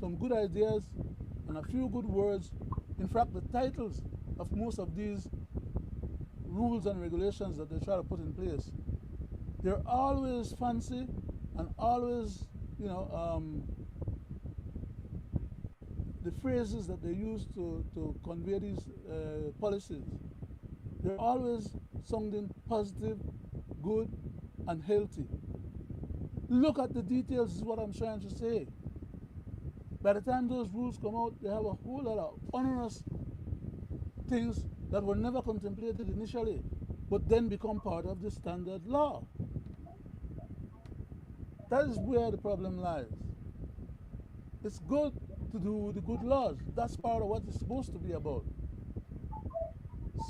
some good ideas and a few good words. In fact, the titles of most of these rules and regulations that they try to put in place, they're always fancy and always, the phrases that they use to convey these policies, they're always sounding positive, good, and healthy. Look at the details, is what I'm trying to say. By the time those rules come out, they have a whole lot of onerous things that were never contemplated initially, but then become part of the standard law. That is where the problem lies. It's good to do the good laws. That's part of what it's supposed to be about.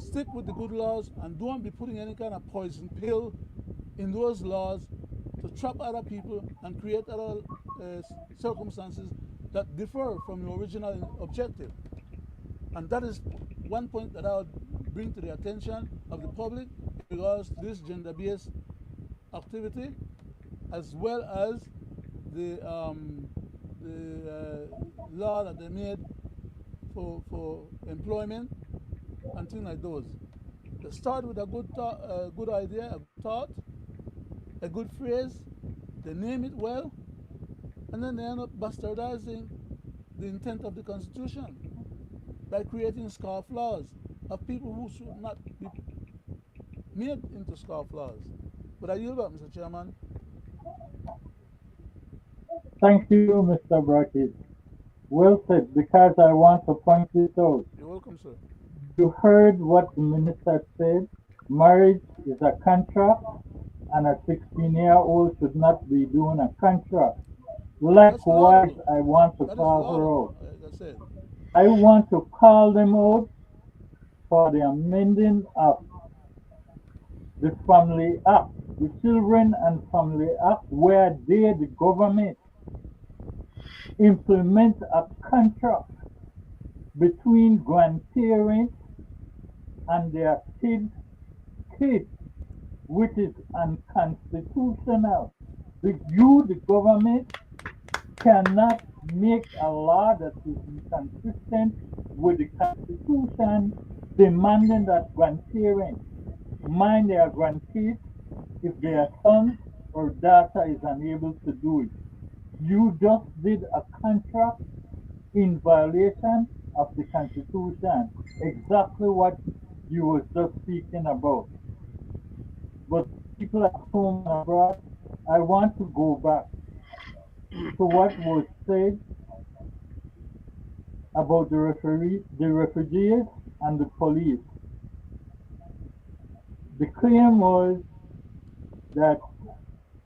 Stick with the good laws and don't be putting any kind of poison pill in those laws to trap other people and create other circumstances that differ from your original objective. And that is one point that I would bring to the attention of the public in regards to this gender-based activity, as well as the law that they made for employment and things like those. They start with a good idea, a good thought, a good phrase, they name it well, and then they end up bastardizing the intent of the Constitution by creating scarf laws of people who should not be made into scarf laws. But I yield back, Mr. Chairman. Thank you, Mr. Brackett. Well said, because I want to point this out. You're welcome, sir. You heard what the minister said. Marriage is a contract, and a 16-year-old should not be doing a contract. Likewise, I want to call her out. Like I said. I want to call them out for the amending of the Family Act, the Children and Family Act, where they, the government, implement a contract between grandparents and their kids, which is unconstitutional. The government, cannot make a law that is inconsistent with the Constitution, demanding that grandparents mind their grandkids if their son or daughter is unable to do it. You just did a contract in violation of the Constitution, exactly what you were just speaking about. But people at home and abroad, I want to go back to what was said about the refugees and the police. The claim was that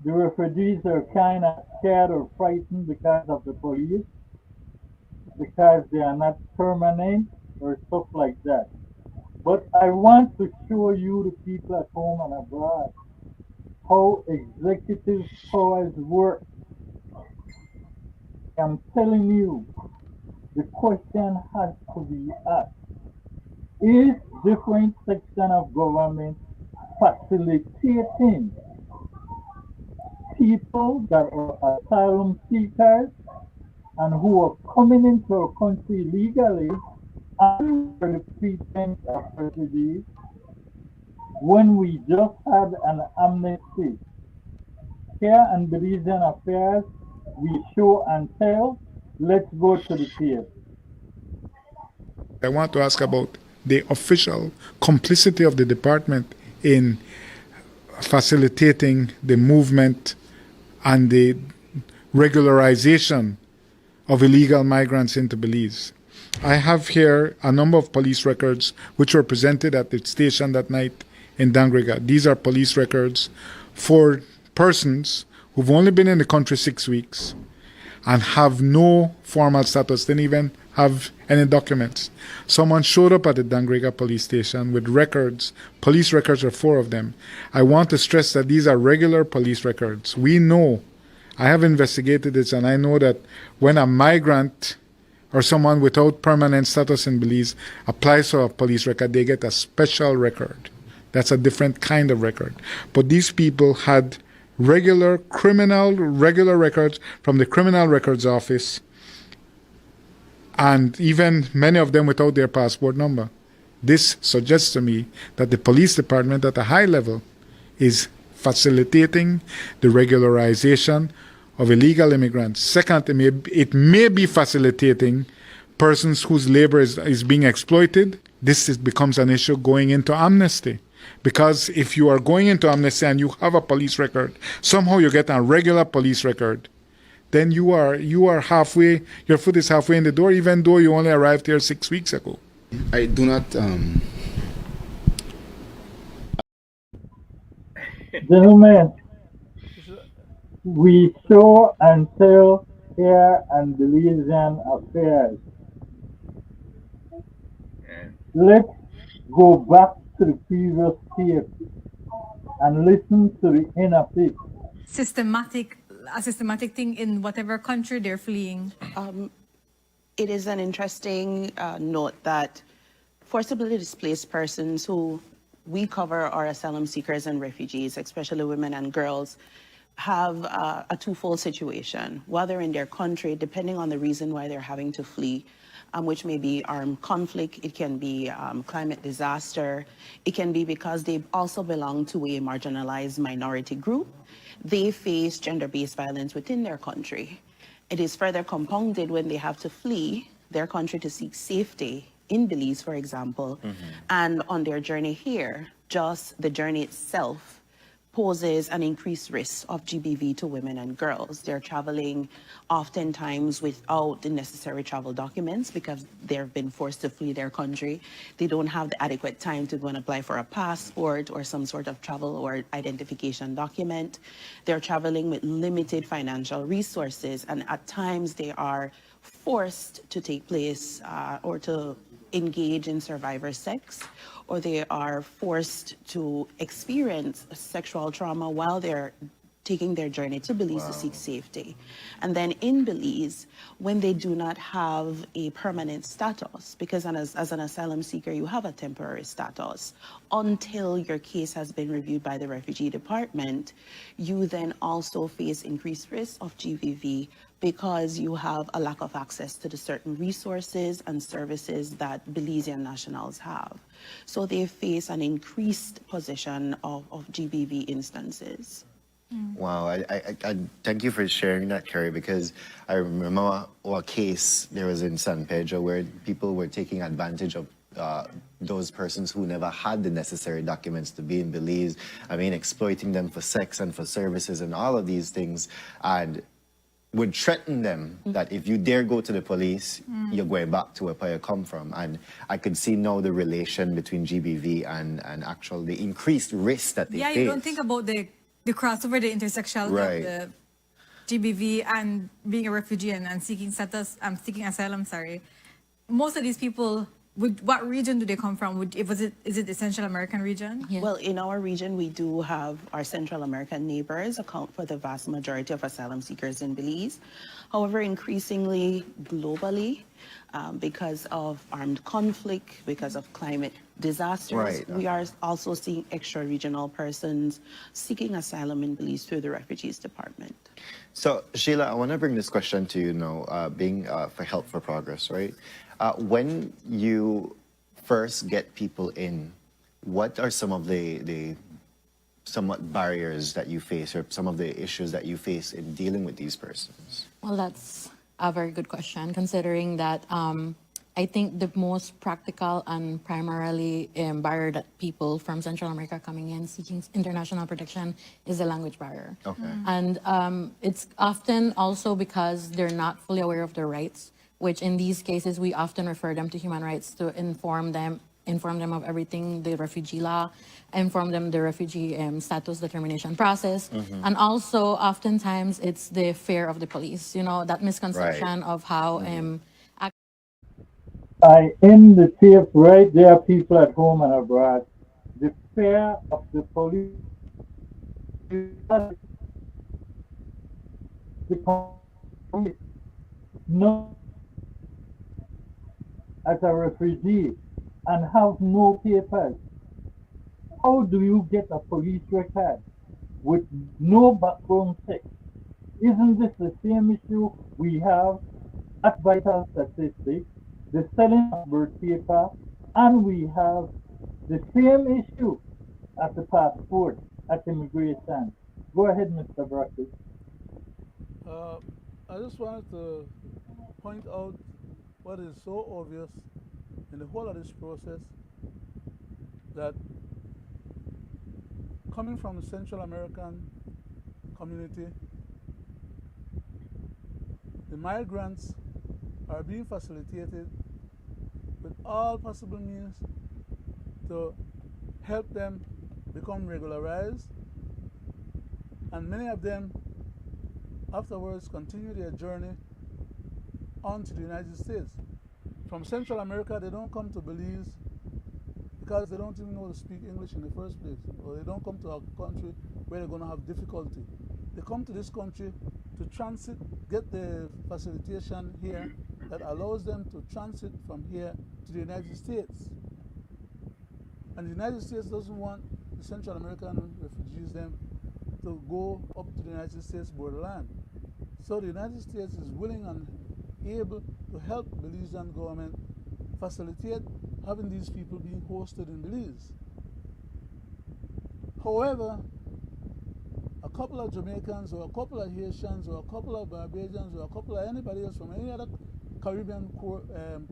the refugees are kind of scared or frightened because of the police, because they are not permanent or stuff like that. But I want to show you, the people at home and abroad, how executive powers work. I'm telling you, the question has to be asked. Is different section of government facilitating people that are asylum seekers and who are coming into our country legally under the pretense of refugees when we just had an amnesty? Here and Belizean affairs, we show and tell. Let's go to the tape. I want to ask about the official complicity of the department in facilitating the movement and the regularization of illegal migrants into Belize. I have here a number of police records which were presented at the station that night in Dangriga. These are police records for persons who've only been in the country 6 weeks and have no formal status, didn't even have any documents. Someone showed up at the Dangriga police station with records. Police records are 4 of them. I want to stress that these are regular police records. We know, I have investigated this, and I know that when a migrant or someone without permanent status in Belize applies for a police record, they get a special record. That's a different kind of record. But these people had regular records from the Criminal Records Office, and even many of them without their passport number. This suggests to me that the police department at a high level is facilitating the regularization of illegal immigrants. Second, it may be facilitating persons whose labor is being exploited. This becomes an issue going into amnesty. Because if you are going into amnesty and you have a police record, somehow you get a regular police record, then you are halfway, your foot is halfway in the door, even though you only arrived here 6 weeks ago. I do not. Gentlemen, we show and tell here and Belizean affairs. Let's go back to the previous tape and listen to the inner peak. A systematic thing in whatever country they're fleeing. It is an interesting note that forcibly displaced persons who we cover are asylum seekers and refugees, especially women and girls, have a twofold situation. While they're in their country, depending on the reason why they're having to flee, which may be armed conflict, it can be climate disaster, it can be because they also belong to a marginalized minority group. They face gender-based violence within their country. It is further compounded when they have to flee their country to seek safety in Belize, for example, and on their journey here, just the journey itself poses an increased risk of GBV to women and girls. They're traveling oftentimes without the necessary travel documents because they've been forced to flee their country. They don't have the adequate time to go and apply for a passport or some sort of travel or identification document. They're traveling with limited financial resources, and at times they are forced to take place or to engage in survivor sex, or they are forced to experience sexual trauma while they're taking their journey to Belize to seek safety. And then in Belize, when they do not have a permanent status, because as an asylum seeker, you have a temporary status, until your case has been reviewed by the refugee department, you then also face increased risk of GBV because you have a lack of access to the certain resources and services that Belizean nationals have. So they face an increased position of GBV instances. Wow, I thank you for sharing that, Kerry, because I remember a case there was in San Pedro where people were taking advantage of those persons who never had the necessary documents to be in Belize. I mean, exploiting them for sex and for services and all of these things. And would threaten them that if you dare go to the police, you're going back to where you come from. And I could see now the relation between GBV and actual the increased risk that they face. You don't think about the crossover, the intersectionality of the GBV and being a refugee and seeking status, seeking asylum, sorry. Most of these people, what region do they come from? Is it the Central American region? Yeah. Well, in our region, we do have our Central American neighbors account for the vast majority of asylum seekers in Belize. However, increasingly globally, because of armed conflict, because of climate disasters, we are also seeing extra-regional persons seeking asylum in Belize through the Refugees Department. So, Sheila, I want to bring this question to you now, being for Help for Progress, right? When you first get people in, what are some of the somewhat barriers that you face or some of the issues that you face in dealing with these persons? Well, that's a very good question, considering that I think the most practical and primarily barrier that people from Central America coming in seeking international protection is the language barrier. Okay. And it's often also because they're not fully aware of their rights, which in these cases, we often refer them to human rights to inform them of everything, the refugee law, inform them the refugee status determination process. And also, oftentimes, it's the fear of the police, you know, that misconception of how... I end the tape right there, people at home and abroad. The fear of the police, the police, no, as a refugee and have no papers. How do you get a police record with no background check? Isn't this the same issue we have at Vital Statistics, the selling of birth paper, and we have the same issue at the passport, at immigration? Go ahead, Mr. Brackett. I just wanted to point out what is so obvious in the whole of this process, that coming from the Central American community, the migrants are being facilitated with all possible means to help them become regularized, and many of them afterwards continue their journey on to the United States. From Central America, they don't come to Belize because they don't even know to speak English in the first place, or they don't come to a country where they're going to have difficulty. They come to this country to transit, get the facilitation here that allows them to transit from here to the United States. And the United States doesn't want the Central American refugees them to go up to the United States borderland. So the United States is willing and able to help the Belizean government facilitate having these people being hosted in Belize. However, a couple of Jamaicans or a couple of Haitians or a couple of Barbadians or a couple of anybody else from any other Caribbean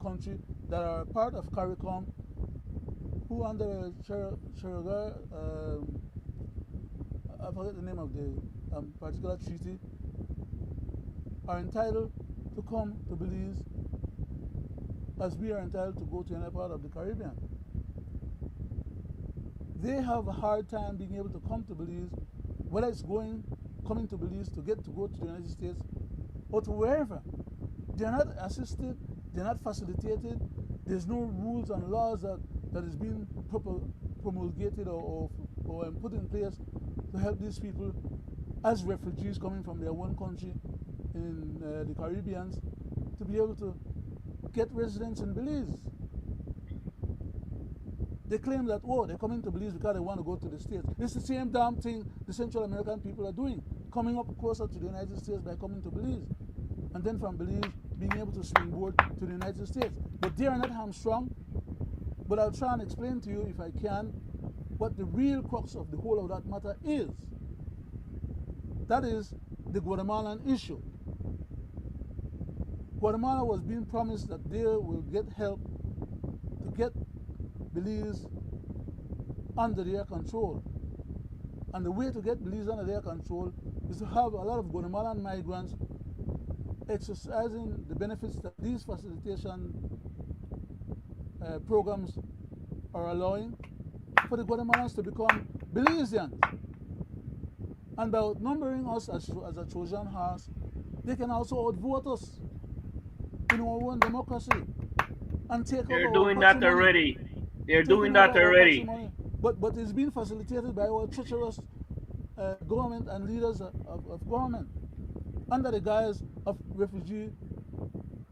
country that are part of CARICOM, who under Sharagar, I forget the name of the particular treaty, are entitled to come to Belize as we are entitled to go to any part of the Caribbean. They have a hard time being able to come to Belize, whether it's coming to Belize to go to the United States or to wherever. They're not assisted, they're not facilitated, there's no rules and laws that is being promulgated or put in place to help these people as refugees coming from their own country in the Caribbean to be able to get residence in Belize. They claim that, oh, they're coming to Belize because they want to go to the States. It's the same damn thing the Central American people are doing, coming up closer to the United States by coming to Belize. And then from Belize, being able to springboard to the United States. But they are not hamstrung. But I'll try and explain to you, if I can, what the real crux of the whole of that matter is. That is the Guatemalan issue. Guatemala was being promised that they will get help to get Belize under their control. And the way to get Belize under their control is to have a lot of Guatemalan migrants exercising the benefits that these facilitation programs are allowing for the Guatemalans to become Belizeans. And by outnumbering us as a Trojan horse, they can also outvote us in our own democracy and take They're over our doing that patrimony. already. They're Taking doing over that our already. patrimony. But it's being facilitated by our treacherous government and leaders of government under the guise of refugee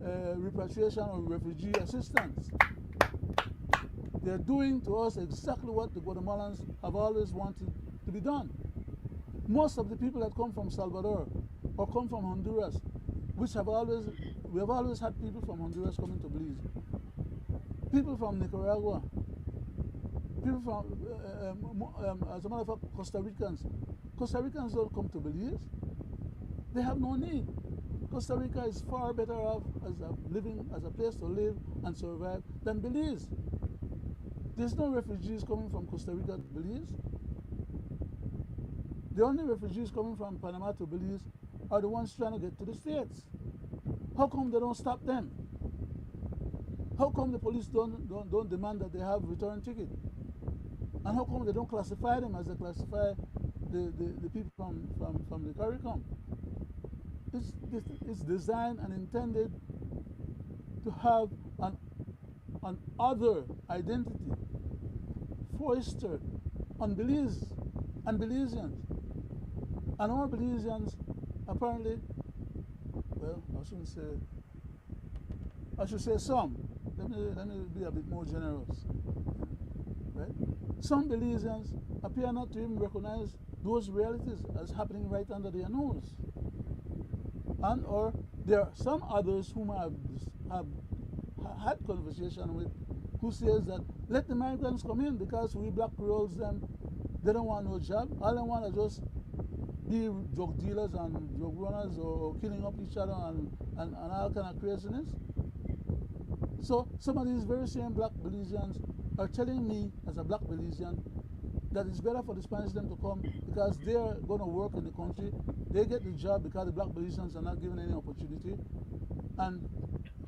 repatriation or refugee assistance. They're doing to us exactly what the Guatemalans have always wanted to be done. Most of the people that come from Salvador or come from Honduras, we have always had people from Honduras coming to Belize. People from Nicaragua, people from, as a matter of fact, Costa Ricans. Costa Ricans don't come to Belize. They have no need. Costa Rica is far better off as a place to live and survive than Belize. There's no refugees coming from Costa Rica to Belize. The only refugees coming from Panama to Belize are the ones trying to get to the States. How come they don't stop them? How come the police don't demand that they have return ticket? And how come they don't classify them as they classify the people from the CARICOM? It's designed and intended to have an other identity fostered on Belize and Belizeans. And our Belizeans apparently, well, I should say some. Let me be a bit more generous. Right? Some Belizeans appear not to even recognize those realities as happening right under their nose. And or there are some others whom I have had conversation with who says that let the migrants come in because we black Creoles they don't want no job. All they want is just be drug dealers and drug runners or killing up each other and all kind of craziness. So some of these very same black Belizeans are telling me as a black Belizean that it's better for the Spanish them to come because they're going to work in the country. They get the job because the black Belizeans are not given any opportunity. And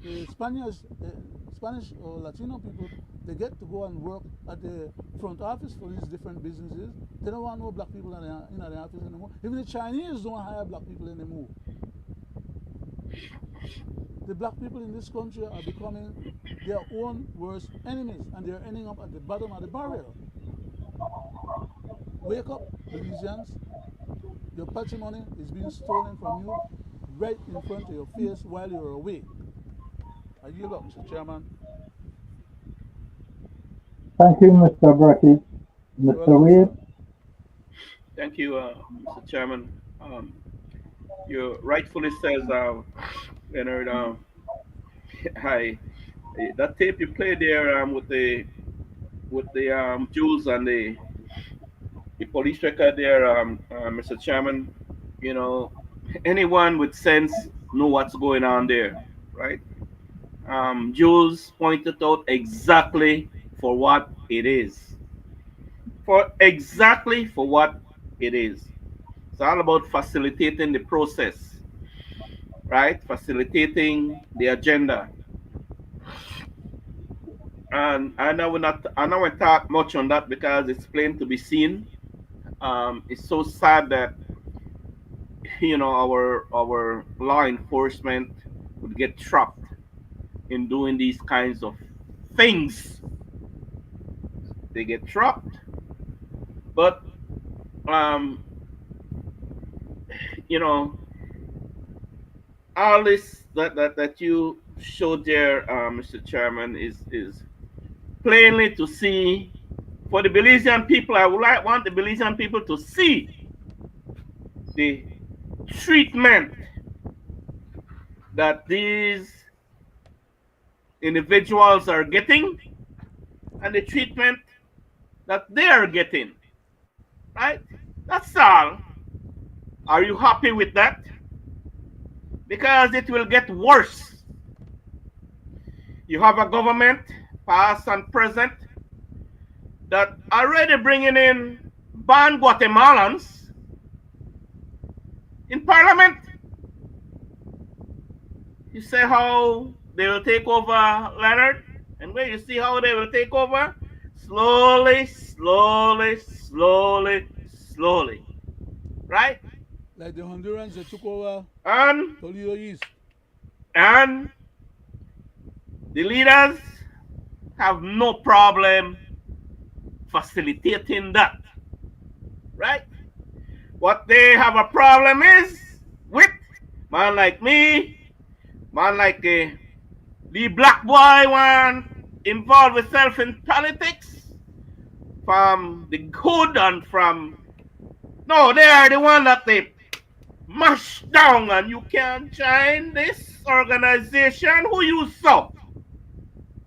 the Spanish or Latino people, they get to go and work at the front office for these different businesses. They don't want no black people in the office anymore. Even the Chinese don't hire black people anymore. The black people in this country are becoming their own worst enemies, and they're ending up at the bottom of the barrel. Wake up, Belizeans. Your patrimony is being stolen from you right in front of your face while you're awake. I yield up, Mr. Chairman. Thank you, Mr. Brackett. Mr. Wade. Thank you, Mr. Chairman. You rightfully says, Leonard, hi. That tape you played there with the Jules and the police record there, Mr. Chairman. You know, anyone with sense know what's going on there, right? Jules pointed out exactly for what it is. For what it is. It's all about facilitating the process, right? Facilitating the agenda. And I know we talk much on that because it's plain to be seen. It's so sad that our law enforcement would get trapped in doing these kinds of things. They get trapped. But all this that you showed there, Mr. Chairman, is plainly to see for the Belizean people. I would want the Belizean people to see the treatment that these individuals are getting and the treatment that they are getting. Right? That's all. Are you happy with that? Because it will get worse. You have a government, past and present, that already bringing in banned Guatemalans in parliament. You say how they will take over, Leonard? And where you see how they will take over? Slowly, slowly, slowly, slowly. Right? Like the Hondurans that took over And Toledo East. and the leaders have no problem facilitating that. Right? What they have a problem is with man like me, man like the black boy one involved with self in politics from the hood and from no, they are the one that they mash down and you can't join this organization. Who you so?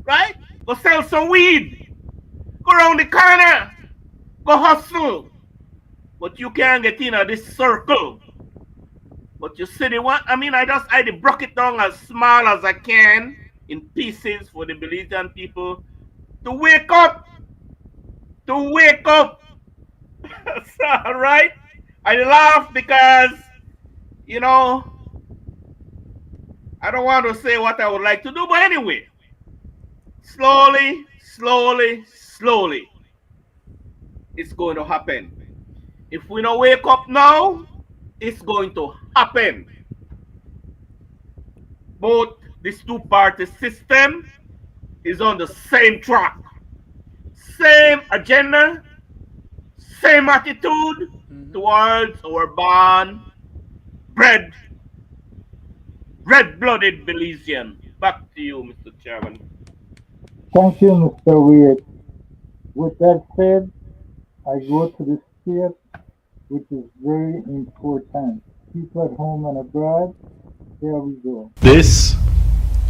Right? Go sell some weed. Go around the corner. Go hustle. But you can't get in this circle. But you see the one, I mean, I broke it down as small as I can in pieces for the Belizean people to wake up. To wake up. So, right? I laugh because, you know, I don't want to say what I would like to do, but anyway, slowly, slowly, slowly, it's going to happen. If we don't wake up now, it's going to happen. Both this two-party system is on the same track, same agenda, same attitude towards our born, bred, red-blooded Belizean. Back to you, Mr. Chairman. Thank you, Mr. Wade. With that said, I go to the state, which is very important. People at home and abroad, there we go. This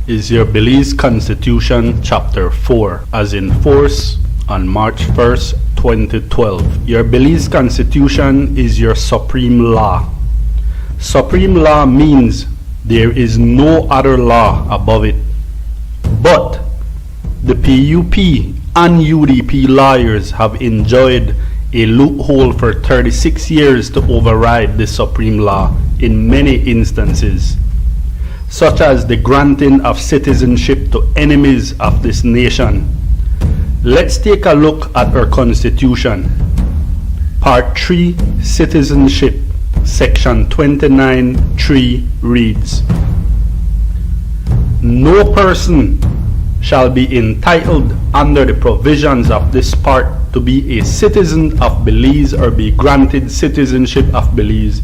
is your Belize Constitution, Chapter 4, as in force on March 1st, 2012. Your Belize Constitution is your supreme law. Supreme law means there is no other law above it. But the PUP and UDP lawyers have enjoyed a loophole for 36 years to override the supreme law in many instances, such as the granting of citizenship to enemies of this nation. Let's take a look at our Constitution. Part 3, Citizenship, Section 29(3) reads, "No person shall be entitled under the provisions of this part to be a citizen of Belize or be granted citizenship of Belize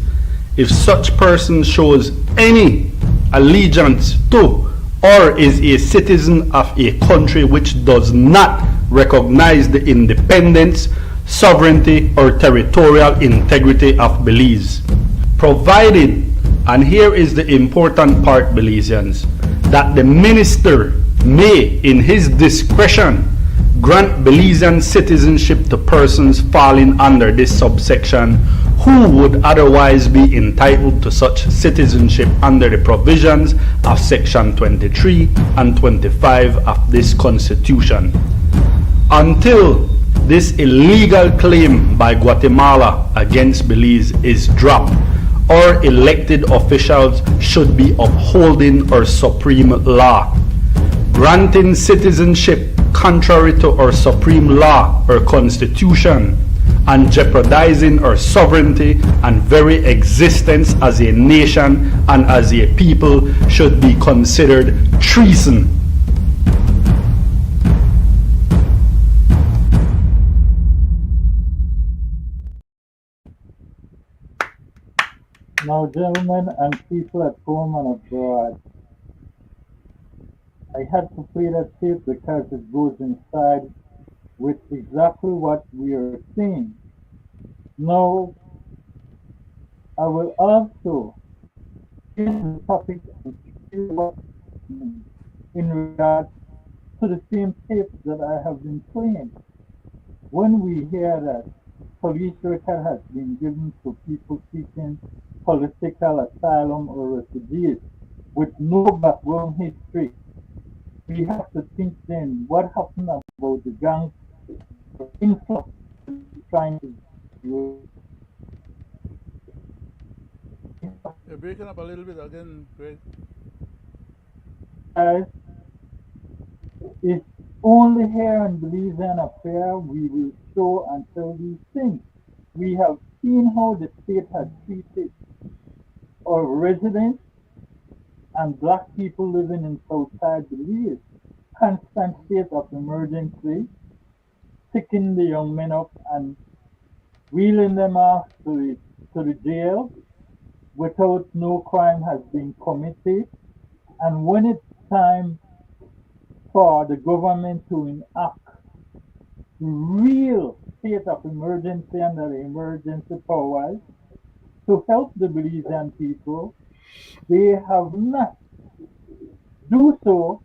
if such person shows any allegiance to or is a citizen of a country which does not recognize the independence, sovereignty, or territorial integrity of Belize, provided," and here is the important part, Belizeans, "that the minister may, in his discretion, grant Belizean citizenship to persons falling under this subsection who would otherwise be entitled to such citizenship under the provisions of Section 23 and 25 of this Constitution, until this illegal claim by Guatemala against Belize is dropped, or elected officials should be upholding our supreme law. Granting citizenship contrary to our supreme law or constitution and jeopardizing our sovereignty and very existence as a nation and as a people should be considered treason." Now, gentlemen and people at home and abroad, I had to play that tape because it goes inside with exactly what we are seeing. Now, I will also change the topic and see what in regard to the same tape that I have been playing. When we hear that police record has been given to people seeking political asylum or refugees with no background history, we have to think then what happened about the gangs influx trying to do. You're breaking up a little bit again, Greg. guys, it's only here in Belizean affair we will show and tell these things. We have seen how the state has treated our residents and black people living in Southside Belize. Constant state of emergency, picking the young men up and wheeling them off to the jail without no crime has been committed. And when it's time for the government to enact the real state of emergency under the emergency powers to help the Belizean people, they have not do so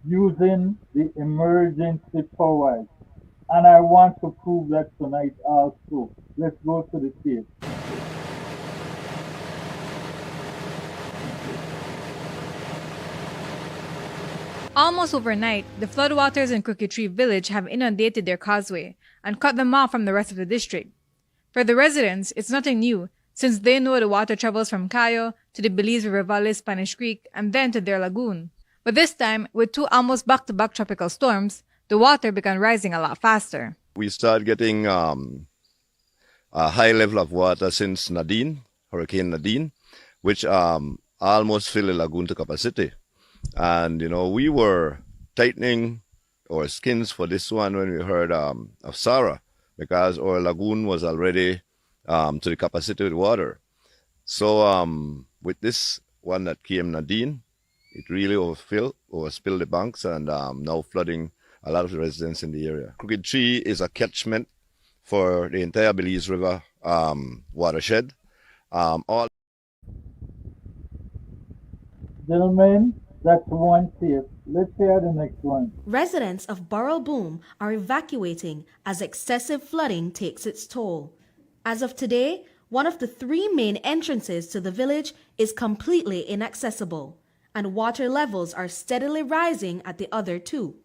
using the emergency powers. And I want to prove that tonight also. Let's go to the tape. Almost overnight, the floodwaters in Crooked Tree Village have inundated their causeway and cut them off from the rest of the district. For the residents, it's nothing new, since they know the water travels from Cayo to the Belize River Valley Spanish Creek and then to their lagoon. But this time, with two almost back-to-back tropical storms, the water began rising a lot faster. We started getting a high level of water since Nadine, Hurricane Nadine, which almost filled the lagoon to capacity. And, we were tightening our skins for this one when we heard of Sarah, because our lagoon was already to the capacity with water. So with this one that came Nadine, it really overspilled the banks and now flooding a lot of the residents in the area. Crooked Tree is a catchment for the entire Belize River watershed. Gentlemen, that's one tape. Let's hear the next one. Residents of Borough Boom are evacuating as excessive flooding takes its toll. As of today, one of the three main entrances to the village is completely inaccessible, and water levels are steadily rising at the other two.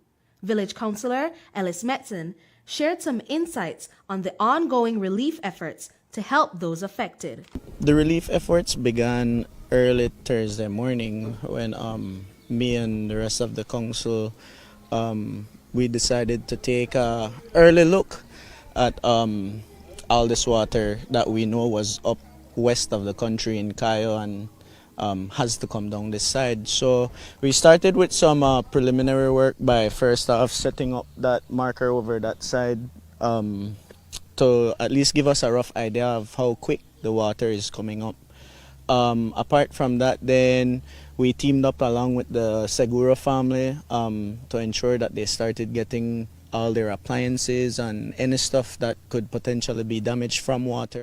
Village Councillor Ellis Metzen shared some insights on the ongoing relief efforts to help those affected. The relief efforts began early Thursday morning when me and the rest of the council we decided to take an early look at all this water that we know was up west of the country in Cayo and has to come down this side. So we started with some preliminary work by first off setting up that marker over that side to at least give us a rough idea of how quick the water is coming up. Apart from that, then we teamed up along with the Segura family to ensure that they started getting all their appliances and any stuff that could potentially be damaged from water.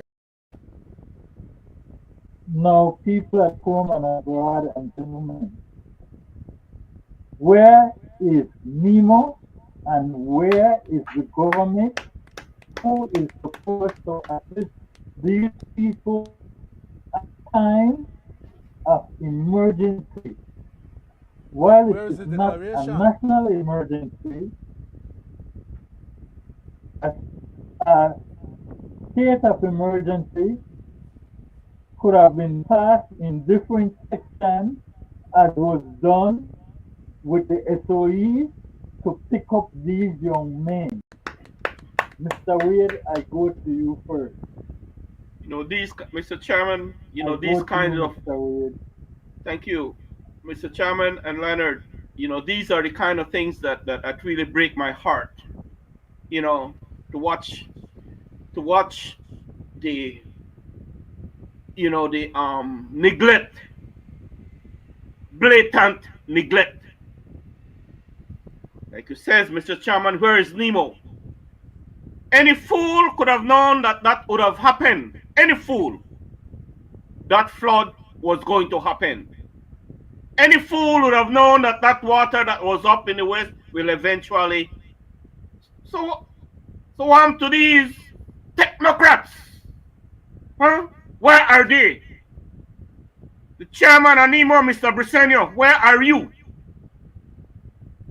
Now, people at home and abroad and gentlemen, where is Nemo and where is the government who is supposed to assist these people at time of emergency? While Where it is is the not a declaration? national emergency, a state of emergency could have been passed in different sections as was done with the SOE to pick up these young men. Mr. Wade, I go to you first. These, Mr. Chairman, I these go to kinds you, of, Mr. Wade. thank you, Mr. Chairman and Leonard, these are the kind of things that really break my heart, to watch the, neglect, blatant neglect. Like you says, Mr. Chairman, where is Nemo? Any fool could have known that would have happened. Any fool. That flood was going to happen. Any fool would have known that water that was up in the west will eventually. So on to these technocrats. Huh? Where are they? The chairman and Nemo, Mr. Brisenio, where are you?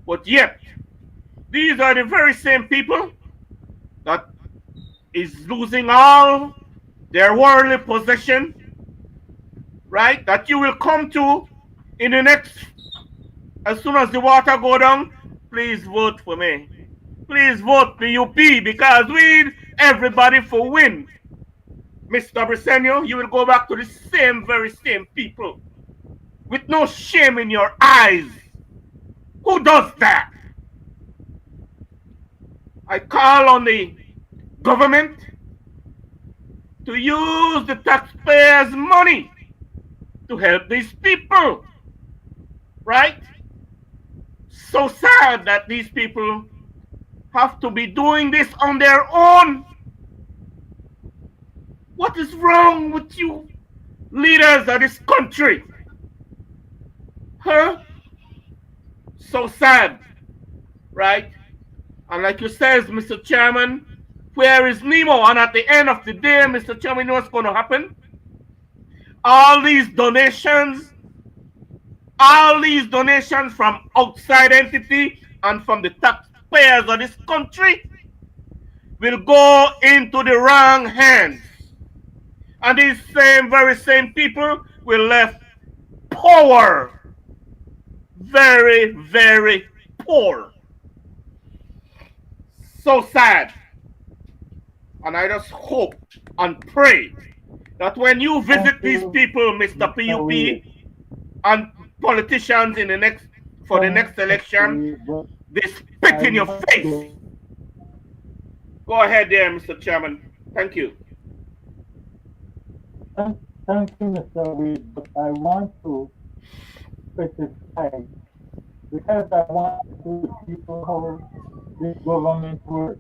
But yet, these are the very same people that is losing all their worldly possession, right? That you will come to in the next As soon as the water go down, please vote for me. Please vote PUP because we need everybody for win. Mr. Briseño, you will go back to the very same people with no shame in your eyes. Who does that? I call on the government to use the taxpayers' money to help these people, right? So sad that these people have to be doing this on their own. What is wrong with you leaders of this country? Huh? So sad, right? And like you says, Mr. Chairman, where is Nemo? And at the end of the day, Mr. Chairman, you know what's going to happen? All these donations from outside entity and from the taxpayers of this country will go into the wrong hands. And these very same people will left poor. Very, very poor. So sad. And I just hope and pray that when you visit these people, Mr. PUP, and politicians in the next election, they spit in your face. Go ahead there, Mr. Chairman. Thank you. Thank you, Mr. Reid, but I want to specify because I want to show people how this government works.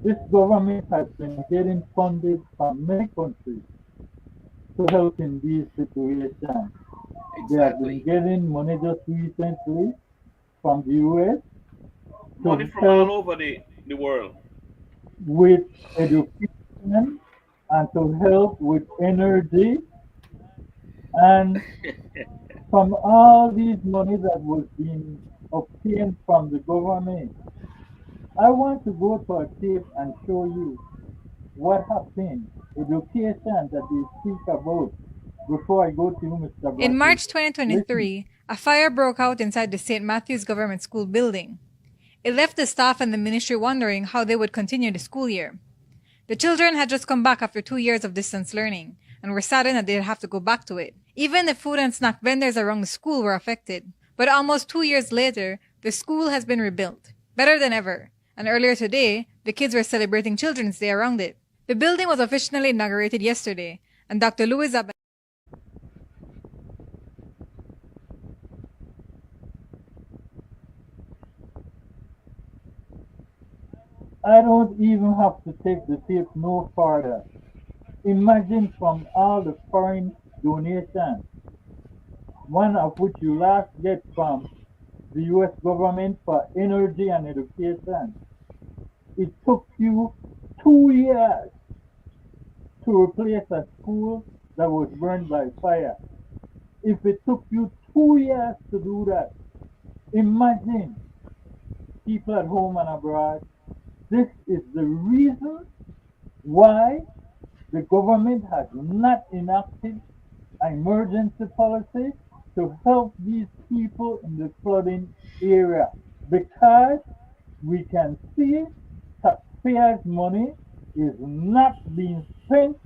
This government has been getting funded from many countries to help in these situations. They have been getting money just recently from the US Money to from all help over the world. with education and to help with energy and from all these money that was being obtained from the government. I want to go to a tape and show you what happened, education that they speak about before I go to you, Mr. In Brackett. March Listen. 2023, a fire broke out inside the St. Matthew's Government School building. It left the staff and the ministry wondering how they would continue the school year. The children had just come back after 2 years of distance learning and were saddened that they'd have to go back to it. Even the food and snack vendors around the school were affected. But almost 2 years later, the school has been rebuilt, better than ever. And earlier today, the kids were celebrating Children's Day around it. The building was officially inaugurated yesterday, and Dr. Louis Zab. I don't even have to take the tape no further. Imagine from all the foreign donations, one of which you last get from the US government for energy and education. It took you 2 years to replace a school that was burned by fire. If it took you 2 years to do that, imagine people at home and abroad. This is the reason why the government has not enacted an emergency policy to help these people in the flooding area, because we can see taxpayers' money is not being spent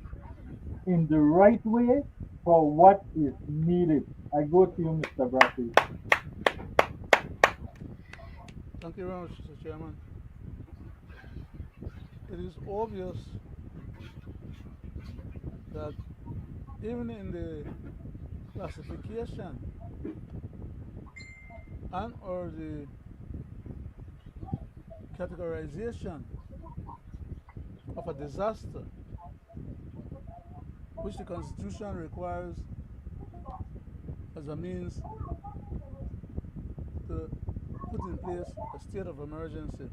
in the right way for what is needed. I go to you, Mr. Brackett. Thank you very much, Mr. Chairman. It is obvious that even in the classification and or the categorization of a disaster, which the Constitution requires as a means to put in place a state of emergency.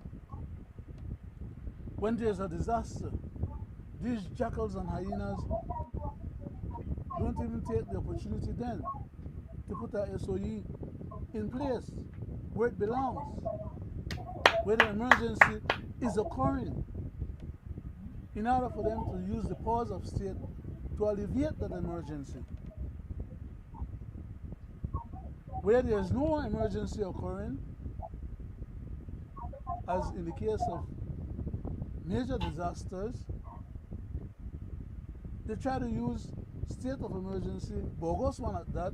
When there's a disaster, these jackals and hyenas don't even take the opportunity then to put a SOE in place where it belongs, where the emergency is occurring, in order for them to use the powers of state to alleviate that emergency. where there is no emergency occurring, as in the case of major disasters, they try to use state of emergency, bogus one at that,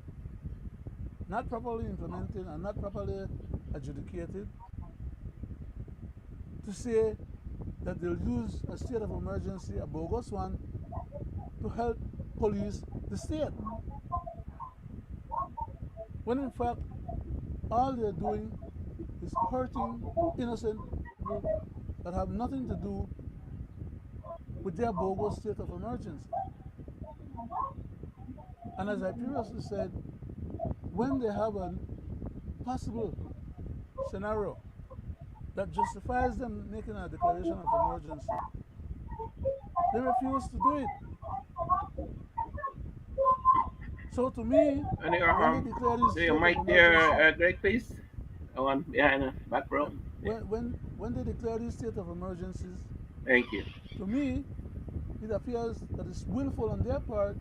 not properly implemented and not properly adjudicated, to say that they'll use a state of emergency, a bogus one, to help police the state. When in fact, all they're doing is hurting innocent people that have nothing to do with their bogus state of emergency. And as I previously said, when they have a possible scenario that justifies them making a declaration of emergency, they refuse to do it. So to me, when they declare this state of mic there, Greg, please. One behind the back row. When they declare this state of emergencies, thank you. To me, it appears that it's willful on their part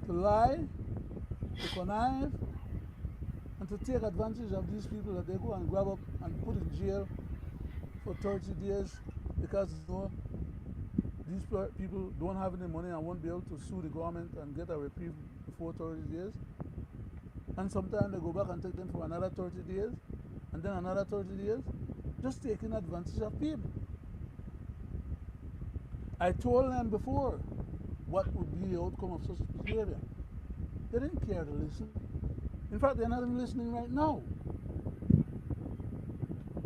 to lie, to connive, and to take advantage of these people that they go and grab up and put in jail for 30 days because these people don't have any money and won't be able to sue the government and get a reprieve before 30 days. And sometimes they go back and take them for another 30 days, and then another 30 days, just taking advantage of people. I told them before what would be the outcome of such behavior. They didn't care to listen. In fact, they're not even listening right now.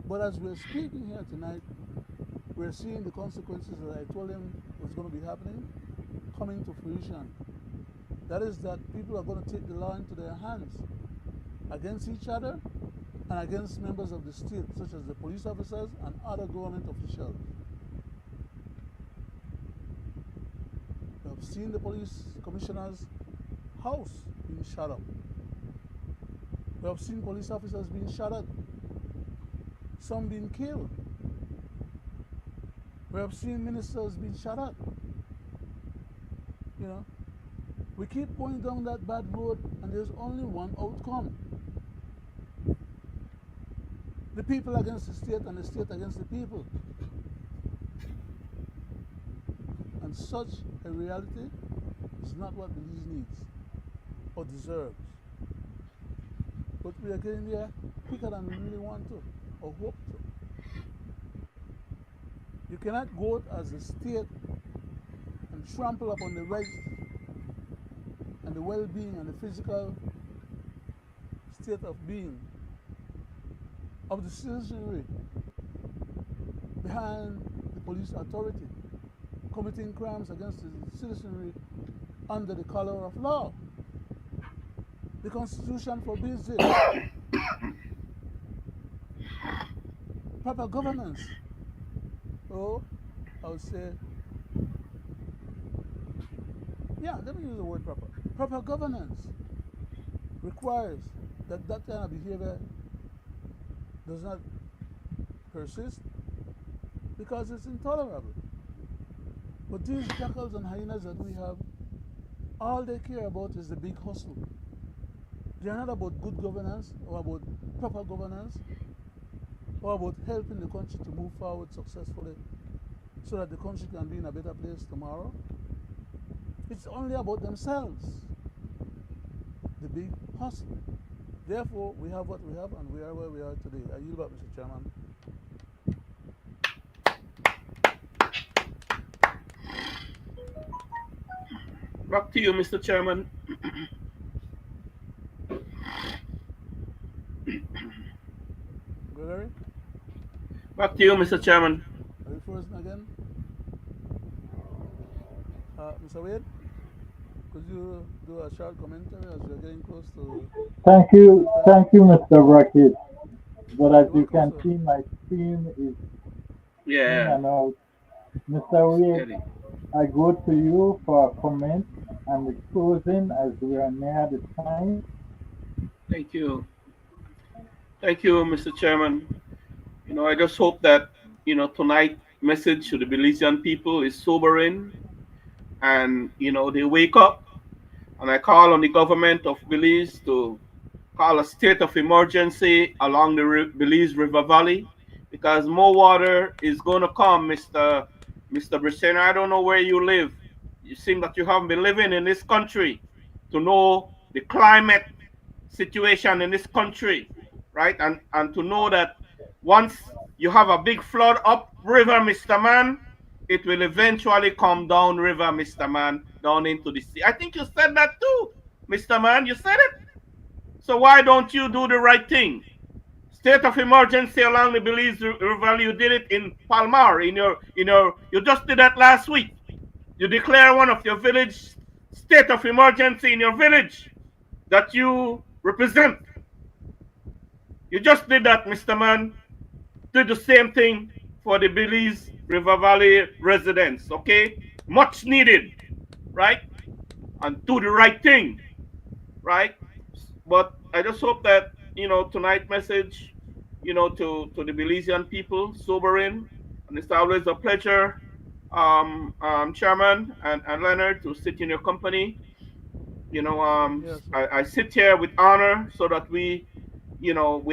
But as we're speaking here tonight, we're seeing the consequences that I told them was going to be happening coming to fruition. That is that people are going to take the law into their hands against each other and against members of the state, such as the police officers and other government officials. We have seen the police commissioner's house being shut up. We have seen police officers being shot at, some being killed. We have seen ministers being shot at. You know, we keep going down that bad road and there's only one outcome. The people against the state and the state against the people. And such a reality is not what Belize needs or deserves. But we are getting there quicker than we really want to or hope to. You cannot go as a state and trample upon the rights and the well-being and the physical state of being of the citizenry behind the police authority, committing crimes against the citizenry under the color of law. The Constitution forbids it. Proper governance. Oh, I would say, yeah, let me use the word proper. Proper governance requires that that kind of behavior does not persist because it's intolerable. But these jackals and hyenas that we have, all they care about is the big hustle. They are not about good governance or about proper governance or about helping the country to move forward successfully so that the country can be in a better place tomorrow. It's only about themselves, the big hustle. Therefore, we have what we have and we are where we are today. I yield back, Mr. Chairman. Back to you, Mr. Chairman. Gregory? Back to you, Mr. Chairman. Are you frozen again? Mr. Wade, could you do a short commentary as we're getting close to... Thank you, Mr. Brackett. But as you can see, my screen is in and out. Mr. Wade, I go to you for a comment and the closing as we are near the time. Thank you. Thank you, Mr. Chairman. You know, I just hope that, you know, tonight's message to the Belizean people is sobering and, you know, they wake up And I call on the government of Belize to call a state of emergency along the Belize River Valley because more water is going to come, Mr. Brisena. I don't know where you live. You seem that you haven't been living in this country to know the climate situation in this country, right? And to know that once you have a big flood up river, Mr. Man, it will eventually come down river, Mr. Man, down into the sea. I think you said that too, Mr. Man. You said it. So why don't you do the right thing? State of emergency along the Belize River. You did it in Palmar. You just did that last week. You declare one of your village state of emergency in your village that you represent. You just did that, Mr. Man. Did the same thing for the Belize River Valley residents, okay? Much needed, right? And do the right thing, right? But I just hope that, tonight's message, to the Belizean people, sobering. And it's always a pleasure, Chairman and Leonard, to sit in your company. Yes, sir. I sit here with honor so that we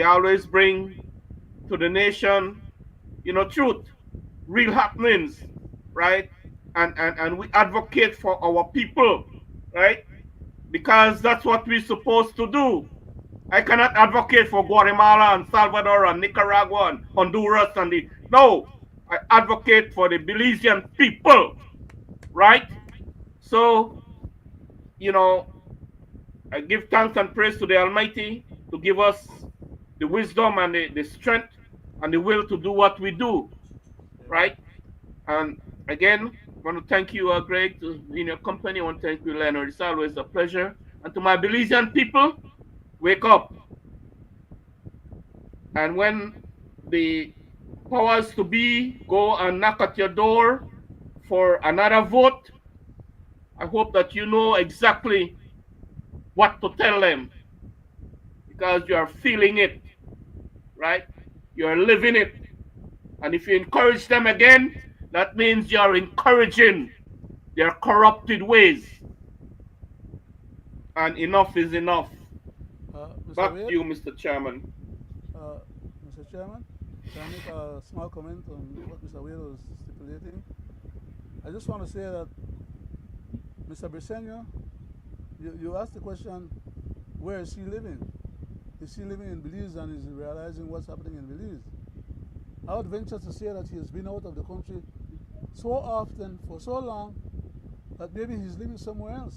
always bring to the nation, truth, real happenings, right? And we advocate for our people, right? Because that's what we're supposed to do. I cannot advocate for Guatemala and Salvador and Nicaragua and Honduras no. I advocate for the Belizean people, right? So, I give thanks and praise to the Almighty to give us the wisdom and the strength and the will to do what we do, right? And again, I want to thank you, Greg, in your company. I want to thank you, Leonard. It's always a pleasure. And to my Belizean people, wake up. And when the powers to be go and knock at your door for another vote, I hope that you know exactly what to tell them because you are feeling it, right? You are living it. And if you encourage them again, that means you are encouraging their corrupted ways. And enough is enough. Mr. Back Wade, to you, Mr. Chairman. Mr. Chairman, can I make a small comment on what Mr. Wade was stipulating? I just want to say that, Mr. Brisena, you asked the question, where is he living? Is he living in Belize and is he realizing what's happening in Belize? I would venture to say that he has been out of the country so often, for so long, that maybe he's living somewhere else.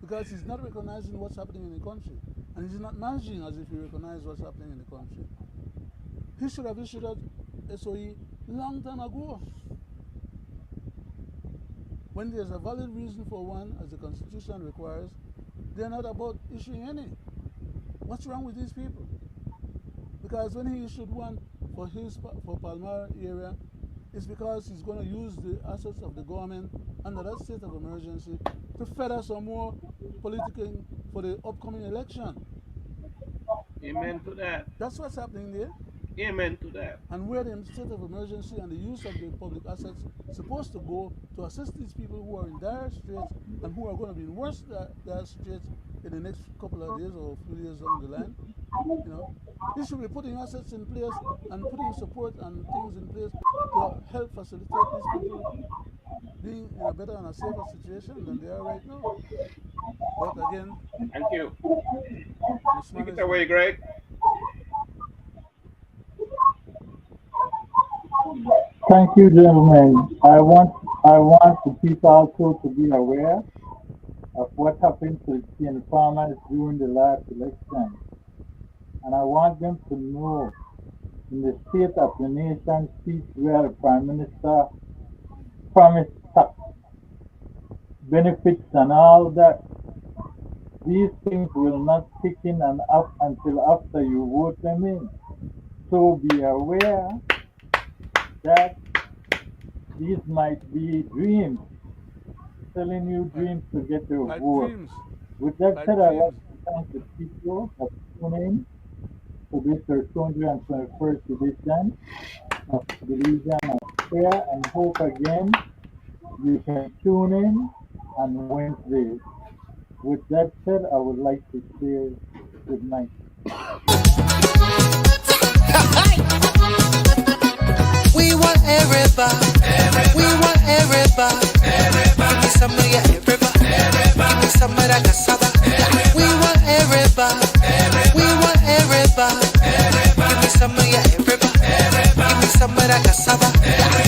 Because he's not recognizing what's happening in the country. And he's not managing as if he recognized what's happening in the country. He should have issued a SOE long time ago. When there's a valid reason for one, as the Constitution requires, they're not about issuing any. What's wrong with these people? Because when he issued one for Palmar area, it's because he's going to use the assets of the government under that state of emergency to feather some more politicking for the upcoming election. Amen to that. That's what's happening there. Amen to that. And where the state of emergency and the use of the public assets supposed to go to assist these people who are in dire straits and who are going to be in worse dire straits in the next couple of days or a few years down the line. He should be putting assets in place and putting support and things in place to help facilitate these people being in a better and a safer situation than they are right now. But again, thank you. Take it away, Greg. Thank you, gentlemen. I want the people also to be aware of what happened to the Chilean farmers during the last election. And I want them to know in the State of the Nation speech where the Prime Minister promised tax benefits and all that, these things will not kick in and up until after you vote them in. So be aware that these might be dreams, telling you dreams to get your vote. With that said, I want to thank the people that tune in to this 221st edition of Belizean Affair, and hope again you can tune in and Wednesdays. With that said, I would like to say good night. We want everybody. We want everybody. Give me some of your everybody. Give me some of that cassava. We want everybody. We want everybody. Give me some of your everybody. Give me some of that cassava.